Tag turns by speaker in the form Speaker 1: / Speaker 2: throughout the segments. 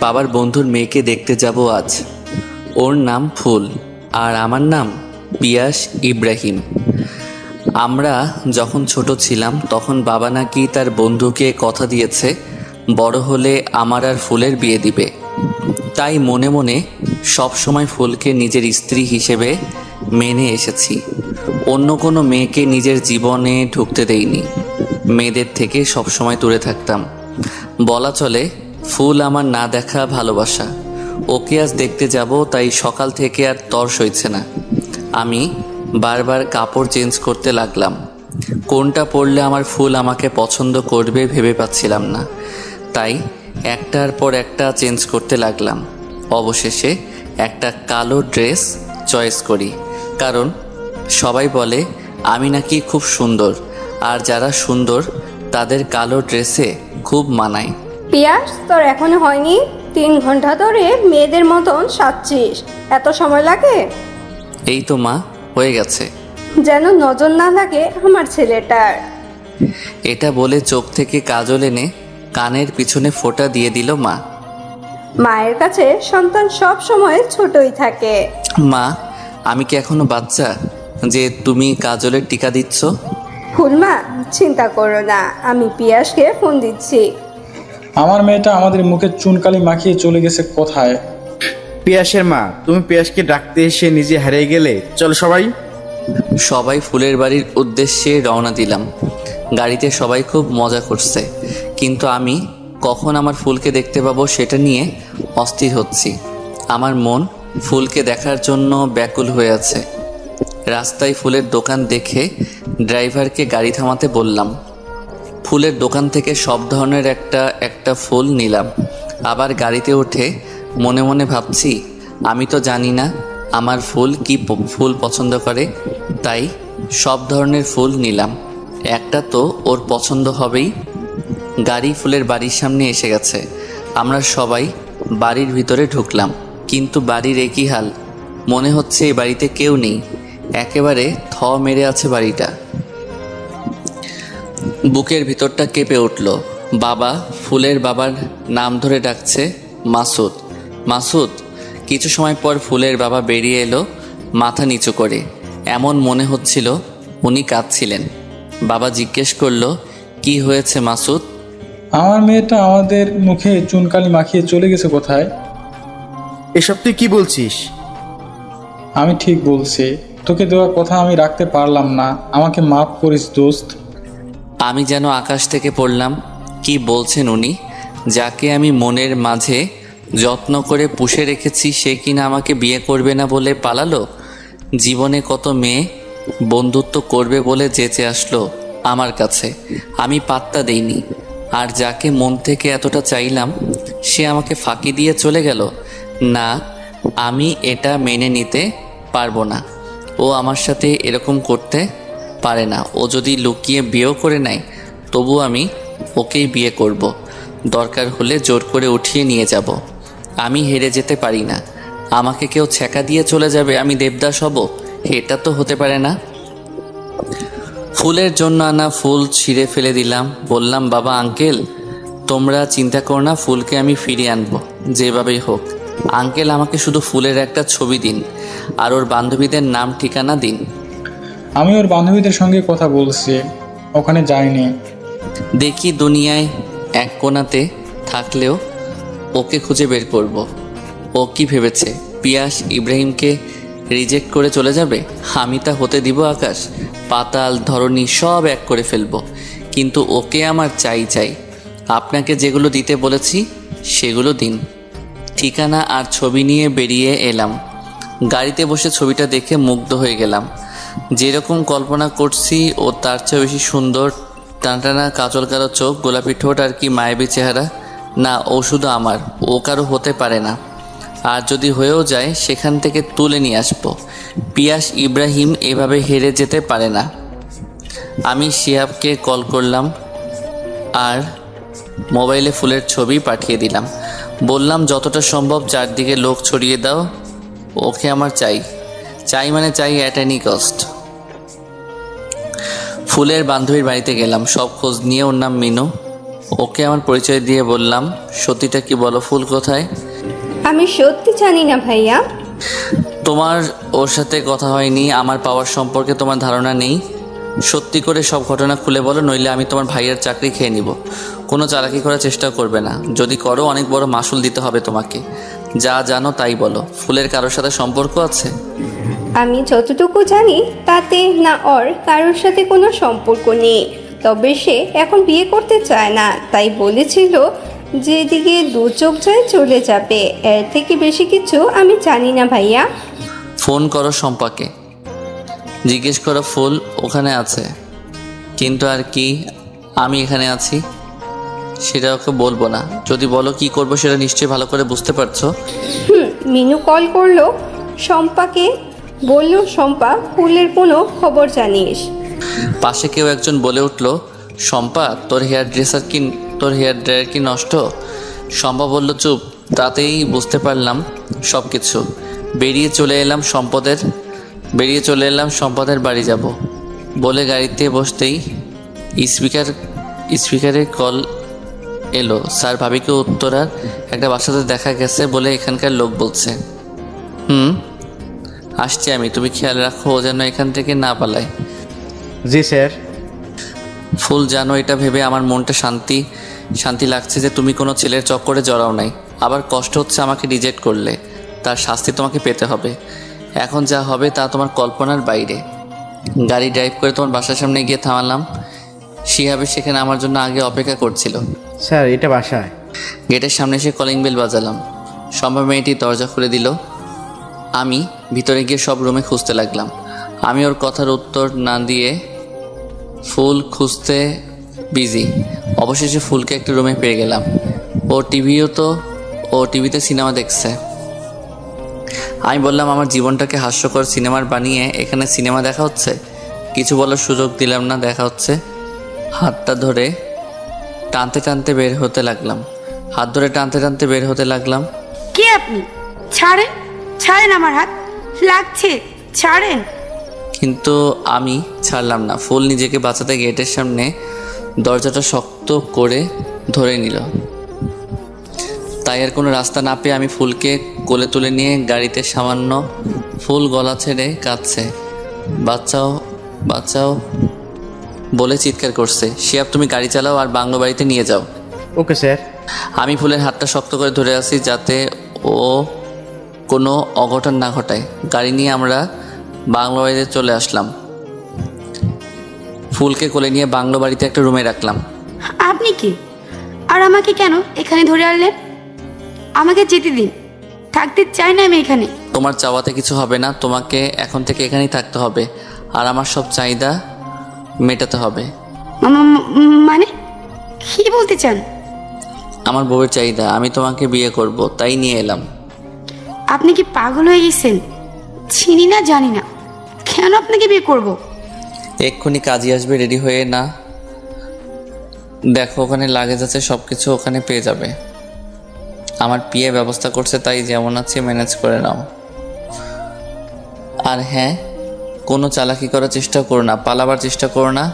Speaker 1: বাবার বন্ধুর মেয়েকে দেখতে যাব আজ। ওর নাম ফুল আর আমার নাম পিয়াস ইব্রাহিম। আমরা যখন ছোট ছিলাম তখন বাবা নাকি তার বন্ধুকে কথা দিয়েছে বড় হলে আমার আর ফুলের বিয়ে দিবে। তাই মনে মনে সব সময় ফুলকে নিজের স্ত্রী হিসেবে মেনে এসেছি। অন্য কোনো মেয়েকে নিজের জীবনে ঢুকতে দেইনি। মেয়েদের থেকে সবসময় দূরে থাকতাম। বলা চলে ফুল আমার না দেখা ভালোবাসা। ওকে আজ দেখতে যাব, তাই সকাল থেকে আর তর সইছে না। আমি বারবার কাপড় চেঞ্জ করতে লাগলাম। কোনটা পরলে আমার ফুল আমাকে পছন্দ করবে ভেবে পাচ্ছিলাম না, তাই একটার পর একটা চেঞ্জ করতে লাগলাম। অবশেষে একটা কালো ড্রেস চয়েস করি, কারণ সবাই বলে আমি নাকি খুব সুন্দর, আর যারা সুন্দর তাদের কালো ড্রেসে খুব মানায়।
Speaker 2: পিয়াস, তোর এখনো হয়নি? 3 ঘন্টা ধরে মেয়েদের মতন সাজছিস, এত সময় লাগে?
Speaker 1: এই তো মা, হয়ে গেছে।
Speaker 2: যেন নজর না লাগে আমার ছেলেটার।
Speaker 1: এটা বলে চোখ থেকে কাজল এনে কানের পিছনে ফোঁটা দিয়ে দিল মা।
Speaker 2: মায়ের কাছে সন্তান সব সময় ছোটই থাকে।
Speaker 1: মা, আমি কি এখনো বাচ্চা যে তুমি কাজলের টিকা দিচ্ছ?
Speaker 2: ফুলমা, চিন্তা করো না, আমি পিয়াসকে ফোন দিচ্ছি।
Speaker 3: আমার মেয়েটা আমাদের মুখে চুনকালি মাখিয়ে চলে গেছে কোথায়?
Speaker 4: পিয়াসের মা, তুমি পিয়াসকে ডাকতে এসে নিজে হারিয়ে গেলে। চলো
Speaker 1: সবাই ফুলের বাড়ির উদ্দেশ্যে রওনা দিলাম। গাড়িতে সবাই খুব মজা করছে, কিন্তু আমি কখন আমার ফুলকে দেখতে পাবো সেটা নিয়ে অস্থির হচ্ছি। আমার মন ফুলকে দেখার জন্য ব্যাকুল হয়ে আছে। রাস্তায় ফুলের দোকান দেখে ড্রাইভারকে গাড়ি থামাতে বললাম। ফুলের দোকান থেকে সব ধরনের একটা ফুল নিলাম। আবার গাড়িতে উঠে মনে মনে ভাবছি, আমি তো জানি না আমার ফুল কি ফুল পছন্দ করে, তাই সব ধরনের ফুল নিলাম। একটা তো ওর পছন্দ হবেই। গাড়ি ফুলের বাড়ির সামনে এসে গেছে। আমরা সবাই বাড়ির ভিতরে ঢুকলাম, কিন্তু বাড়ির একই হাল। মনে হচ্ছে এই বাড়িতে কেউ নেই, একেবারে থ মেরে আছে বাড়িটা। বুকের ভিতরটা কেঁপে উঠল। বাবা ফুলের বাবার নাম ধরে ডাকছে, মাসুদ, মাসুদ। কিছু সময় পর ফুলের বাবা বেরিয়ে এলো মাথা নিচু করে। এমন মনে হচ্ছিল উনি কাঁদছিলেন। বাবা জিজ্ঞেস করলো, কি হয়েছে মাসুদ?
Speaker 3: আমার মেয়েটা আমাদের মুখে চুনকালি মাখিয়ে চলে গেছে কোথায়?
Speaker 4: এসব তুই কি বলছিস?
Speaker 3: আমি ঠিক বলছি, তোকে দেওয়া কথা আমি রাখতে পারলাম না, আমাকে মাফ করিস দোস্ত।
Speaker 1: আমি যেন আকাশ থেকে পড়লাম। কি বলছেন উনি? যাকে আমি মনের মাঝে যত্ন করে পুষে রেখেছি সে কিনা আমাকে বিয়ে করবে না বলে পালালো। জীবনে কত মেয়ে বন্ধুত্ব করবে বলে যেচে আসলো আমার কাছে, আমি পাত্তা দেইনি। আর যাকে মন থেকে এতটা চাইলাম সে আমাকে ফাঁকি দিয়ে চলে গেল। না, আমি এটা মেনে নিতে পারবো না। ও আমার সাথে এরকম করতে পারে না। ও যদি লুকিয়ে বিয়েও করে নেয় তবু আমি ওকেই বিয়ে করব। দরকার হলে জোর করে উঠিয়ে নিয়ে যাব। আমি হেরে যেতে পারি না। আমাকে কেউ ছ্যাঁকা দিয়ে চলে যাবে, আমি দেবদাস হব? এটা তো হতে পারে না। ফুলের জন্য আনা ফুল ছিঁড়ে ফেলে দিলাম। বললাম, বাবা, আঙ্কেল, তোমরা চিন্তা করো না, ফুলকে আমি ফিরিয়ে আনবো যেভাবেই হোক। আঙ্কেল, আমাকে শুধু ফুলের একটা ছবি দিন আর ওর বান্ধবীদের নাম ঠিকানা দিন।
Speaker 3: আমি ওর বান্ধবীদের সঙ্গে কথা বলছি, ওখানে যাইনি।
Speaker 1: দেখি দুনিয়ায় এক কোণাতে থাকলেও ওকে খুঁজে বের করব। ও কি ভেবেছে পিয়াস ইব্রাহিমকে রিজেক্ট করে চলে যাবে? আমি তা হতে দিব? আকাশ পাতাল ধরনী সব এক করে ফেলবো, কিন্তু ওকে আমার চাই। আপনাকে যেগুলো দিতে বলেছি সেগুলো দিন। ঠিকানা আর ছবি নিয়ে বেরিয়ে এলাম। গাড়িতে বসে ছবিটা দেখে মুগ্ধ হয়ে গেলাম। যেরকম কল্পনা করছি ও তার চেয়ে বেশি সুন্দর। টানটানা কাজল কালো চোখ, গোলাপি ঠোঁট আর কি মায়াবী চেহারা। না, ও শুধু আমার, ও কারো হতে পারে না। আর যদি হয়েও যায় সেখান থেকে তুলে নিয়ে আসবো। পিয়াস ইব্রাহিম এভাবে হেরে যেতে পারে না। আমি শিহাবকে কল করলাম আর মোবাইলে ফুলের ছবি পাঠিয়ে দিলাম। বললাম, যতটা সম্ভব চারদিকে লোক ছড়িয়ে দাও, ওকে আমার চাই মানে চাই, অ্যাট এনি কস্ট। ফুলের বান্ধবীর বাড়িতে গেলাম। সব খোঁজ নিয়ে, ওর নাম মিনু। ওকে আমার পরিচয় দিয়ে বললাম, সত্যিটা কি বলো, ফুল কোথায়?
Speaker 2: আমি সত্যি জানি না ভাইয়া।
Speaker 1: তোমার ওর সাথে কথা হয়নি, আমার পাওয়ার সম্পর্কে তোমার ধারণা নেই। সত্যি করে সব ঘটনা খুলে বলো, নইলে আমি তোমার ভাইয়ের চাকরি খেয়ে নিব। কোনো চালাকি করার চেষ্টা করবে না, যদি করো অনেক বড় মাসুল দিতে হবে তোমাকে। যা জানো তাই বলো। ফুলের কারোর সাথে সম্পর্ক আছে?
Speaker 2: আমি যতটুকু জানি তাতে না ওর কারোর সাথে কোনো সম্পর্ক নেই, তবে সে এখন বিয়ে করতে চায় না, তাই বলেছিল যেদিকে দু চোখ যায় চলে যাবে। এর থেকে বেশি কিছু আমি জানি না ভাইয়া।
Speaker 1: ফোন করো শম্পাকে, জিজ্ঞেস করো ফুল ওখানে আছে, কিন্তু আর কি আমি এখানে আছি সেটা ওকে বলবো না। যদি বলো কি করবো সেটা নিশ্চয়ই ভালো করে বুঝতে পারছো।
Speaker 2: মিনু কল করলো শম্পাকে, বলল শম্পা ফুলের কোনো খবর জানিস?
Speaker 1: পাশে কেউ একজন বলে উঠল, শম্পা তোর হেয়ার ড্রায়ার কি নষ্ট? শম্পা বলল, চুপ। তাতেই বুঝতে পারলাম সব কিছু। বেরিয়ে চলে এলাম সম্পদের বাড়ি যাব বলে গাড়িতে বসতেই স্পিকারে কল এলো, স্যার ভাবিকে উত্তরার একটা বাসাতে দেখা গেছে বলে এখানকার লোক বলছে। আসছি আমি, তুমি খেয়াল রাখো ও যেন এখান থেকে না পালায়।
Speaker 4: জি স্যার।
Speaker 1: ফুল, জানো এটা ভেবে আমার মনটা শান্তি লাগছে যে তুমি কোনো ছেলের চক্করে জড়াও নাই। আবার কষ্ট হচ্ছে আমাকে রিজেক্ট করলে, তার শাস্তি তোমাকে পেতে হবে। এখন যা হবে তা তোমার কল্পনার বাইরে। গাড়ি ড্রাইভ করে তোমার বাসার সামনে গিয়ে থামালাম। শিহাবে সেখানে আমার জন্য আগে অপেক্ষা করছিল।
Speaker 4: স্যার এটা বাসায়।
Speaker 1: গেটের সামনে এসে কলিং বেল বাজালাম। সম্ভব মেয়েটি দরজা খুলে দিল। আমি ভিতরে গিয়ে সব রুমে খুঁজতে লাগলাম। আমি ওর কথার উত্তর না দিয়ে ফুল খুঁজতে বিজি। অবশেষে ফুলকে একটা রুমে পেয়ে গেলাম। ও টিভিতে সিনেমা দেখছে। আমি বললাম, আমার জীবনটাকে হাস্যকর সিনেমার বানিয়ে এখানে সিনেমা দেখা হচ্ছে? কিছু বলার সুযোগ দিলাম না। দেখা হচ্ছে। হাতটা ধরে টানতে টানতে বের হতে লাগলাম।
Speaker 5: কে আপনি? ছাড়েন আমার হাত লাগছে, ছাড়েন।
Speaker 1: কিন্তু আমি ছাড়লাম না। ফুল নিজেকে বাঁচাতে গেটের সামনে দরজাটা শক্ত করে ধরে নিল। তাই আর কোনো রাস্তা না পেয়ে আমি ফুলকে কোলে তুলে নিয়ে গাড়িতে সামান্য। ফুল গলা ছেড়ে কাঁদছে, বাচ্চাও বলে চিৎকার করছে। শিয়াব, তুমি গাড়ি চালাও আর বাংলো বাড়িতে নিয়ে যাও।
Speaker 4: Okay sir.
Speaker 1: আমি ফুলের হাতটা শক্ত করে ধরে আছি যাতে ও কোনো অঘটন না ঘটায়। গাড়ি নিয়ে আমরা বাংলো বাড়িতে চলে আসলাম। ফুলকে কোলে নিয়ে বাংলো বাড়িতে একটা রুমে রাখলাম।
Speaker 5: আপনি কি আর আমাকে কেন এখানে ধরে আনলেন? আমাকে যেতে দিন, থাকতে চাই না আমি এখানে।
Speaker 1: তোমার চাওয়াতে কিছু হবে না, তোমাকে এখন থেকে এখানেই থাকতে হবে আর আমার সব চাহিদা মেটাতে হবে।
Speaker 5: মানে কি বলতে চান?
Speaker 1: আমার বউয়ের চাহিদা। আমি তোমাকে বিয়ে করব, তাই নিয়ে এলাম।
Speaker 5: আপনি কি পাগল হয়ে গেছেন? চিনি না জানি না, কেন আপনাকে বিয়ে করব?
Speaker 1: এক্ষুনি কাজে আসবে, রেডি হয়ে না? দেখো ওখানে লাগেজ আছে, সব কিছু ওখানে পেয়ে যাবে। আমার পিএ ব্যবস্থা করছে, তাই যেমন আছে ম্যানেজ করে নাও। আর হ্যাঁ, কোনো চালাকি করার চেষ্টা করো না, পালাবার চেষ্টা করো না।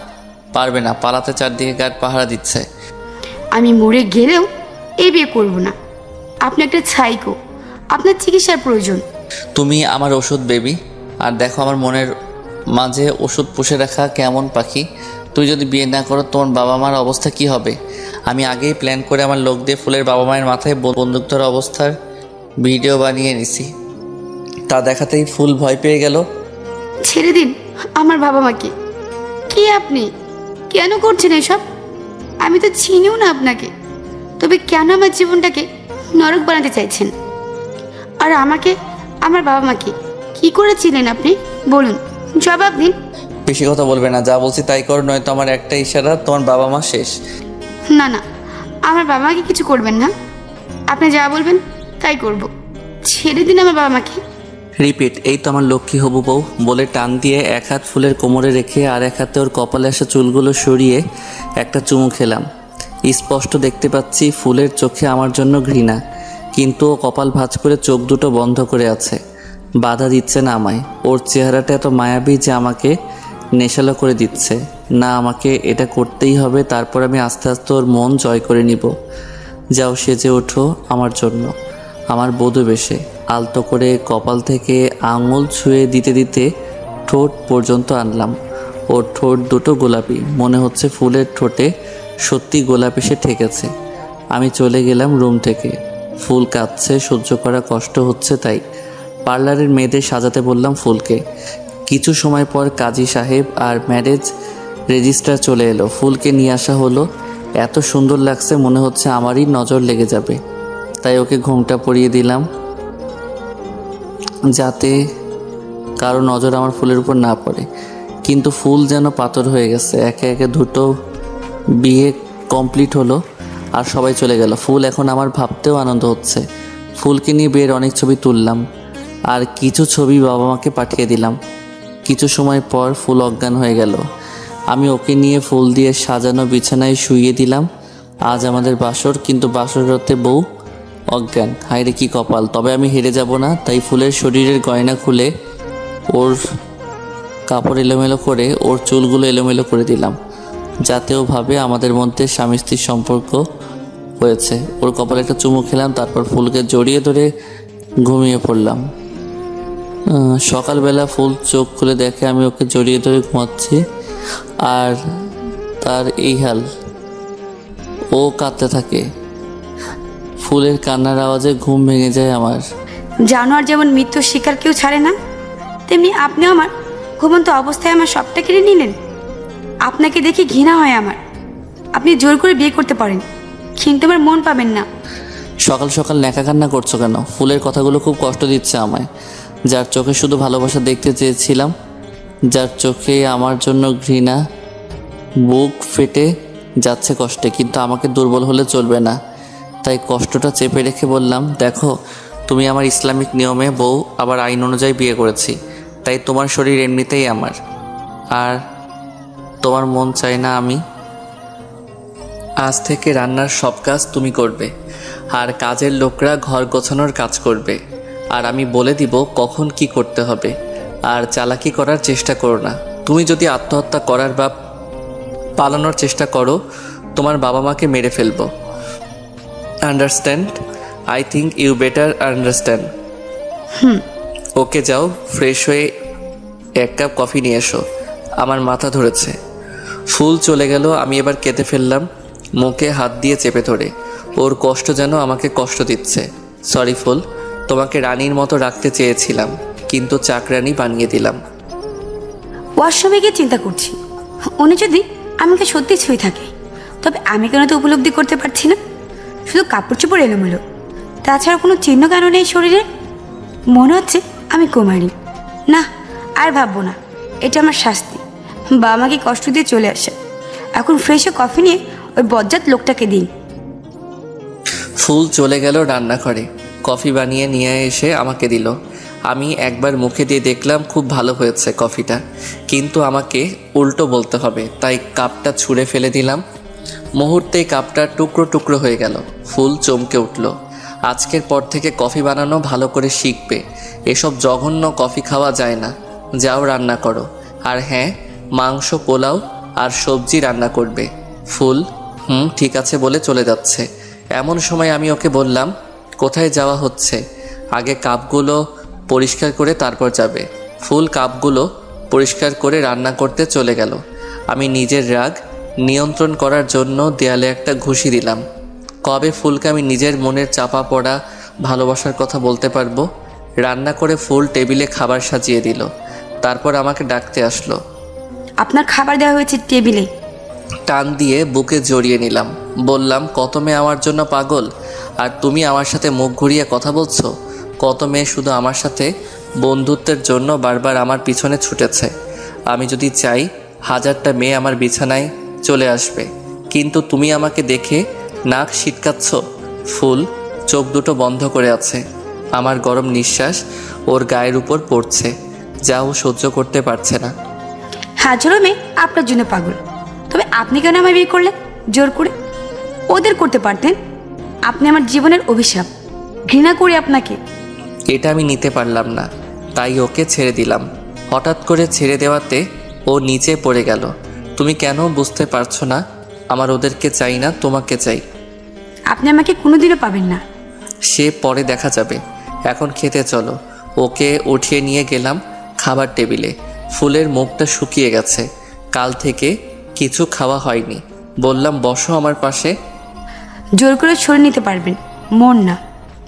Speaker 1: পারবে না, পালাতে চারদিকে গার্ড পাহারা দিচ্ছে।
Speaker 5: আমি মরে গেলেও এই বিয়ে করব না। আপনি একটা সাইকো, আপনার চিকিৎসার প্রয়োজন।
Speaker 1: তুমি আমার ওষুধ বেবি। আর দেখো আমার মনের মাঝে ওষুধ পুষে রাখা কেমন পাখি। তুই যদি বিয়ে না করো তোমার বাবা মার অবস্থা কি হবে? আমি আগেই প্ল্যান করে আমার লোক দিয়ে ফুলের বাবা মায়ের মাথায় বন্দুক ধরা অবস্থার ভিডিও বানিয়ে নিছি। তা দেখাতেই ফুল ভয় পেয়ে গেল।
Speaker 5: ছেড়ে দিন আমার বাবা মাকে। কি আপনি কেন করছেন এসব? আমি তো চিনিও না আপনাকে, তবে কেন আমার জীবনটাকে নরক বানাতে চাইছেন? আর আমাকে, আমার বাবা মাকে কি করেছিলেন আপনি? বলুন, জবাব দিন।
Speaker 1: বেশি কথা বলবে না, যা বলছি তাই কর, নয়তো আমার একটা ইশারা তোমার বাবা মা শেষ।
Speaker 5: না না, আমার বাবা মাকে কিছু করবেন না। আপনি যা বলবেন তাই করব। ছেড়ে দিন আমার বাবা মাকে।
Speaker 1: রিপিট। এই তো আমার লক্ষ্মী হবু বউ বলে টান দিয়ে এক হাত ফুলের কোমরে রেখে আর এক হাতে ওর কপালে আসা চুলগুলো সরিয়ে একটা চুমু খেলাম। স্পষ্ট দেখতে পাচ্ছি ফুলের চোখে আমার জন্য ঘৃণা, কিন্তু ও কপাল ভাঁজ করে চোখ দুটো বন্ধ করে আছে, বাধা দিচ্ছে না আমায়। ওর চেহারাটা এত মায়াবী যে আমাকে নেশালো করে দিচ্ছে। না, আমাকে এটা করতেই হবে, তারপর আমি আস্তে আস্তে ওর মন জয় করে নিব। যাও, সেজে ওঠো আমার জন্য, আমার বধূ বেশে। আলতো করে কপাল থেকে আঙুল ছুঁয়ে দিতে দিতে ঠোঁট পর্যন্ত আনলাম। ওর ঠোঁট দুটো গোলাপি, মনে হচ্ছে ফুলের ঠোঁটে সত্যি গোলাপ এসে ঠেকেছে। আমি চলে গেলাম রুম থেকে। ফুল কাঁদছে, সহ্য করা কষ্ট হচ্ছে, তাই পার্লারের মেয়েদের সাজাতে বললাম ফুলকে। কিছু সময় পর কাজী সাহেব আর ম্যারেজ রেজিস্ট্রার চলে এলো। ফুলকে নিয়ে আসা হলো। এত সুন্দর লাগছে, মনে হচ্ছে আমারই নজর লেগে যাবে। তাই ওকে ঘোমটা পরিয়ে দিলাম, যাতে কারো নজর আমার ফুলের উপর না পড়ে। কিন্তু ফুল যেন পাথর হয়ে গেছে। একে একে দুটো বিয়ে কমপ্লিট হলো আর সবাই চলে গেল। ফুল এখন আমার ভাবতেও আনন্দ হচ্ছে। ফুলকে নিয়ে বিয়ের অনেক ছবি তুললাম আর কিছু ছবি বাবা মাকে পাঠিয়ে দিলাম। কিছু সময় পর ফুল অজ্ঞান হয়ে গেল। আমি ওকে নিয়ে ফুল দিয়ে সাজানো বিছানায় শুইয়ে দিলাম। আজ আমাদের বাসর, কিন্তু বাসর রাতে বউ অজ্ঞান। হায়রে কি কপাল! তবে আমি হেরে যাব না, তাই ফুলের শরীরের গয়না খুলে ওর কাপড় এলোমেলো করে ওর চুলগুলো এলোমেলো করে দিলাম, যাতে ও ভাবে আমাদের মধ্যে স্বামী স্ত্রীর সম্পর্ক হয়েছে। ওর কপালে একটা চুমু খেলাম, তারপর ফুলকে জড়িয়ে ধরে ঘুমিয়ে পড়লাম। সকালবেলা ফুল চোখ খুলে দেখে আমি ওকে জড়িয়ে ধরে ঘুমাচ্ছি আর তার এই হাল। ও কাঁদতে থাকে। ফুলের কান্নার আওয়াজে ঘুম ভেঙে যায় আমার।
Speaker 5: জানোয়ার যেমন মৃত্যুর শিকার কেউ ছাড়ে না, তেমনি আপনি আমার ঘুমন্ত অবস্থায় আমার সবটা কেড়ে নিলেন। আপনাকে দেখে ঘৃণা হয় আমার। আপনি জোর করে বিয়ে করতে পারেন, কিন্তু আমার মন পাবেন না।
Speaker 1: সকাল সকাল ন্যাকা কান্না করছো কেন? ফুলের কথাগুলো খুব কষ্ট দিচ্ছে আমায়। যার চোখে শুধু ভালোবাসা দেখতে চেয়েছিলাম, যার চোখে আমার জন্য ঘৃণা, বুক ফেটে যাচ্ছে কষ্টে। কিন্তু আমাকে দুর্বল হলে চলবে না, তাই কষ্টটা চেপে রেখে বললাম, দেখো, তুমি আমার ইসলামিক নিয়মে বউ, আবার আইন অনুযায়ী বিয়ে করেছি, তাই তোমার শরীর এমনিতেই আমার, আর তোমার মন চায় না আমি। আজ থেকে রান্নার সব কাজ তুমি করবে, আর কাজের লোকরা ঘর গোছানোর কাজ করবে, আর আমি বলে দিব কখন কি করতে হবে। আর চালাকি করার চেষ্টা করো না। তুমি যদি আত্মহত্যা করার বা পালানোর চেষ্টা করো, তোমার বাবা মাকে মেরে ফেলবো। Understand? I think you better understand. Okay, যাও, ফ্রেশ হয়ে এক কাপ কফি নিয়ে এসো, আমার মাথা ধরেছে। ফুল চলে গেল। আমি এবার কেঁদে ফেললাম, মুখে হাত দিয়ে চেপে ধরে। ওর কষ্ট যেন আমাকে কষ্ট দিচ্ছে। সরি ফুল, তোমাকে রানীর মতো রাখতে চেয়েছিলাম, কিন্তু চাকরানি বানিয়ে দিলাম।
Speaker 5: ওয়াশরুমে গিয়ে চিন্তা করছি, উনি যদি আমাকে সত্যি ছুঁয়ে থাকে, তবে আমি কেন তো উপলব্ধি করতে পারছি না? শুধু কাপড় চোপড় এলোমেলো, তাছাড়া কোনো চিহ্ন কেন নেই শরীরে। মনে হচ্ছে আমি কুমারী। না, আর ভাববো না, এটা আমার শাস্তি। বা আমাকে কষ্ট দিয়ে চলে আসে। এখন ফ্রেশে কফি নিয়ে ওই বজ্জাত লোকটাকে দিন।
Speaker 1: ফুল চলে গেল রান্নাঘরে। কফি বানিয়ে নিয়ে এসে আমাকে দিল। আমি একবার মুখে দিয়ে দেখলাম খুব ভালো হয়েছে কফিটা, কিন্তু আমাকে উল্টো বলতে হবে, তাই কাপটা ছুঁড়ে ফেলে দিলাম। মুহূর্তেই কাপটা টুকরো টুকরো হয়ে গেল। ফুল চমকে উঠল। আজকের পর থেকে কফি বানানো ভালো করে শিখবে। এসব জঘন্য কফি খাওয়া যায় না। যাও, রান্না করো। আর হ্যাঁ, মাংস, পোলাও আর সবজি রান্না করবে। ফুল ঠিক আছে বলে চলে যাচ্ছে। এমন সময় আমি ওকে বললাম, কোথায় যাওয়া হচ্ছে? আগে কাপগুলো পরিষ্কার করে তারপর যাবে। ফুল কাপগুলো পরিষ্কার করে রান্না করতে চলে গেল। আমি নিজের রাগ নিয়ন্ত্রণ করার জন্য দেয়ালে একটা ঘুষি দিলাম। কবে ফুলকে আমি নিজের মনের চাপা পড়া ভালোবাসার কথা বলতে পারবো? রান্না করে ফুল টেবিলে খাবার সাজিয়ে দিল। তারপর আমাকে ডাকতে আসলো।
Speaker 5: আপনার খাবার দেওয়া হয়েছে টেবিলে।
Speaker 1: টান দিয়ে বুকে জড়িয়ে নিলাম। বললাম, কত মেয়ে আমার জন্য পাগল, আর তুমি আমার সাথে মুখ ঘুরিয়ে কথা বলছো। কত মেয়ে শুধু আমার সাথে বন্ধুত্বের জন্য বারবার আমার পিছনে ছুটেছে। আমি যদি চাই, 1000টা মেয়ে আমার বিছানায় চলে আসবে, কিন্তু তুমি আমাকে দেখে নাক সিটকাচ্ছ। ফুল চোখ দুটো বন্ধ করে আছে। আমার গরম নিঃশ্বাস ওর গায়ের উপর পড়ছে, যা ও সহ্য করতে পারছে না।
Speaker 5: হাজারো মেয়ে আপনার জন্য পাগল, তবে আপনি কেন আমায় বিয়ে করলেন জোর করে? ওদের করতে পারতেন। আপনি আমার জীবনের অভিশাপ। ঘৃণা করি আপনাকে।
Speaker 1: এটা আমি নিতে পারলাম না, তাই ওকে ছেড়ে দিলাম। হঠাৎ করে ছেড়ে দেওয়াতে ও নিচে পড়ে গেল। তুমি কেন বুঝতে পারছো না? আমার ওদেরকে চাই না, তোমাকে চাই।
Speaker 5: আপনি আমাকে কোনোদিনও পাবেন না।
Speaker 1: সে পরে দেখা যাবে, এখন খেতে চলো। ওকে উঠিয়ে নিয়ে গেলাম খাবার টেবিলে। ফুলের মুখটা শুকিয়ে গেছে, কাল থেকে কিছু খাওয়া হয়নি। বললাম বসো আমার পাশে।
Speaker 5: জোর করে সরে নিতে পারবেন, মন না।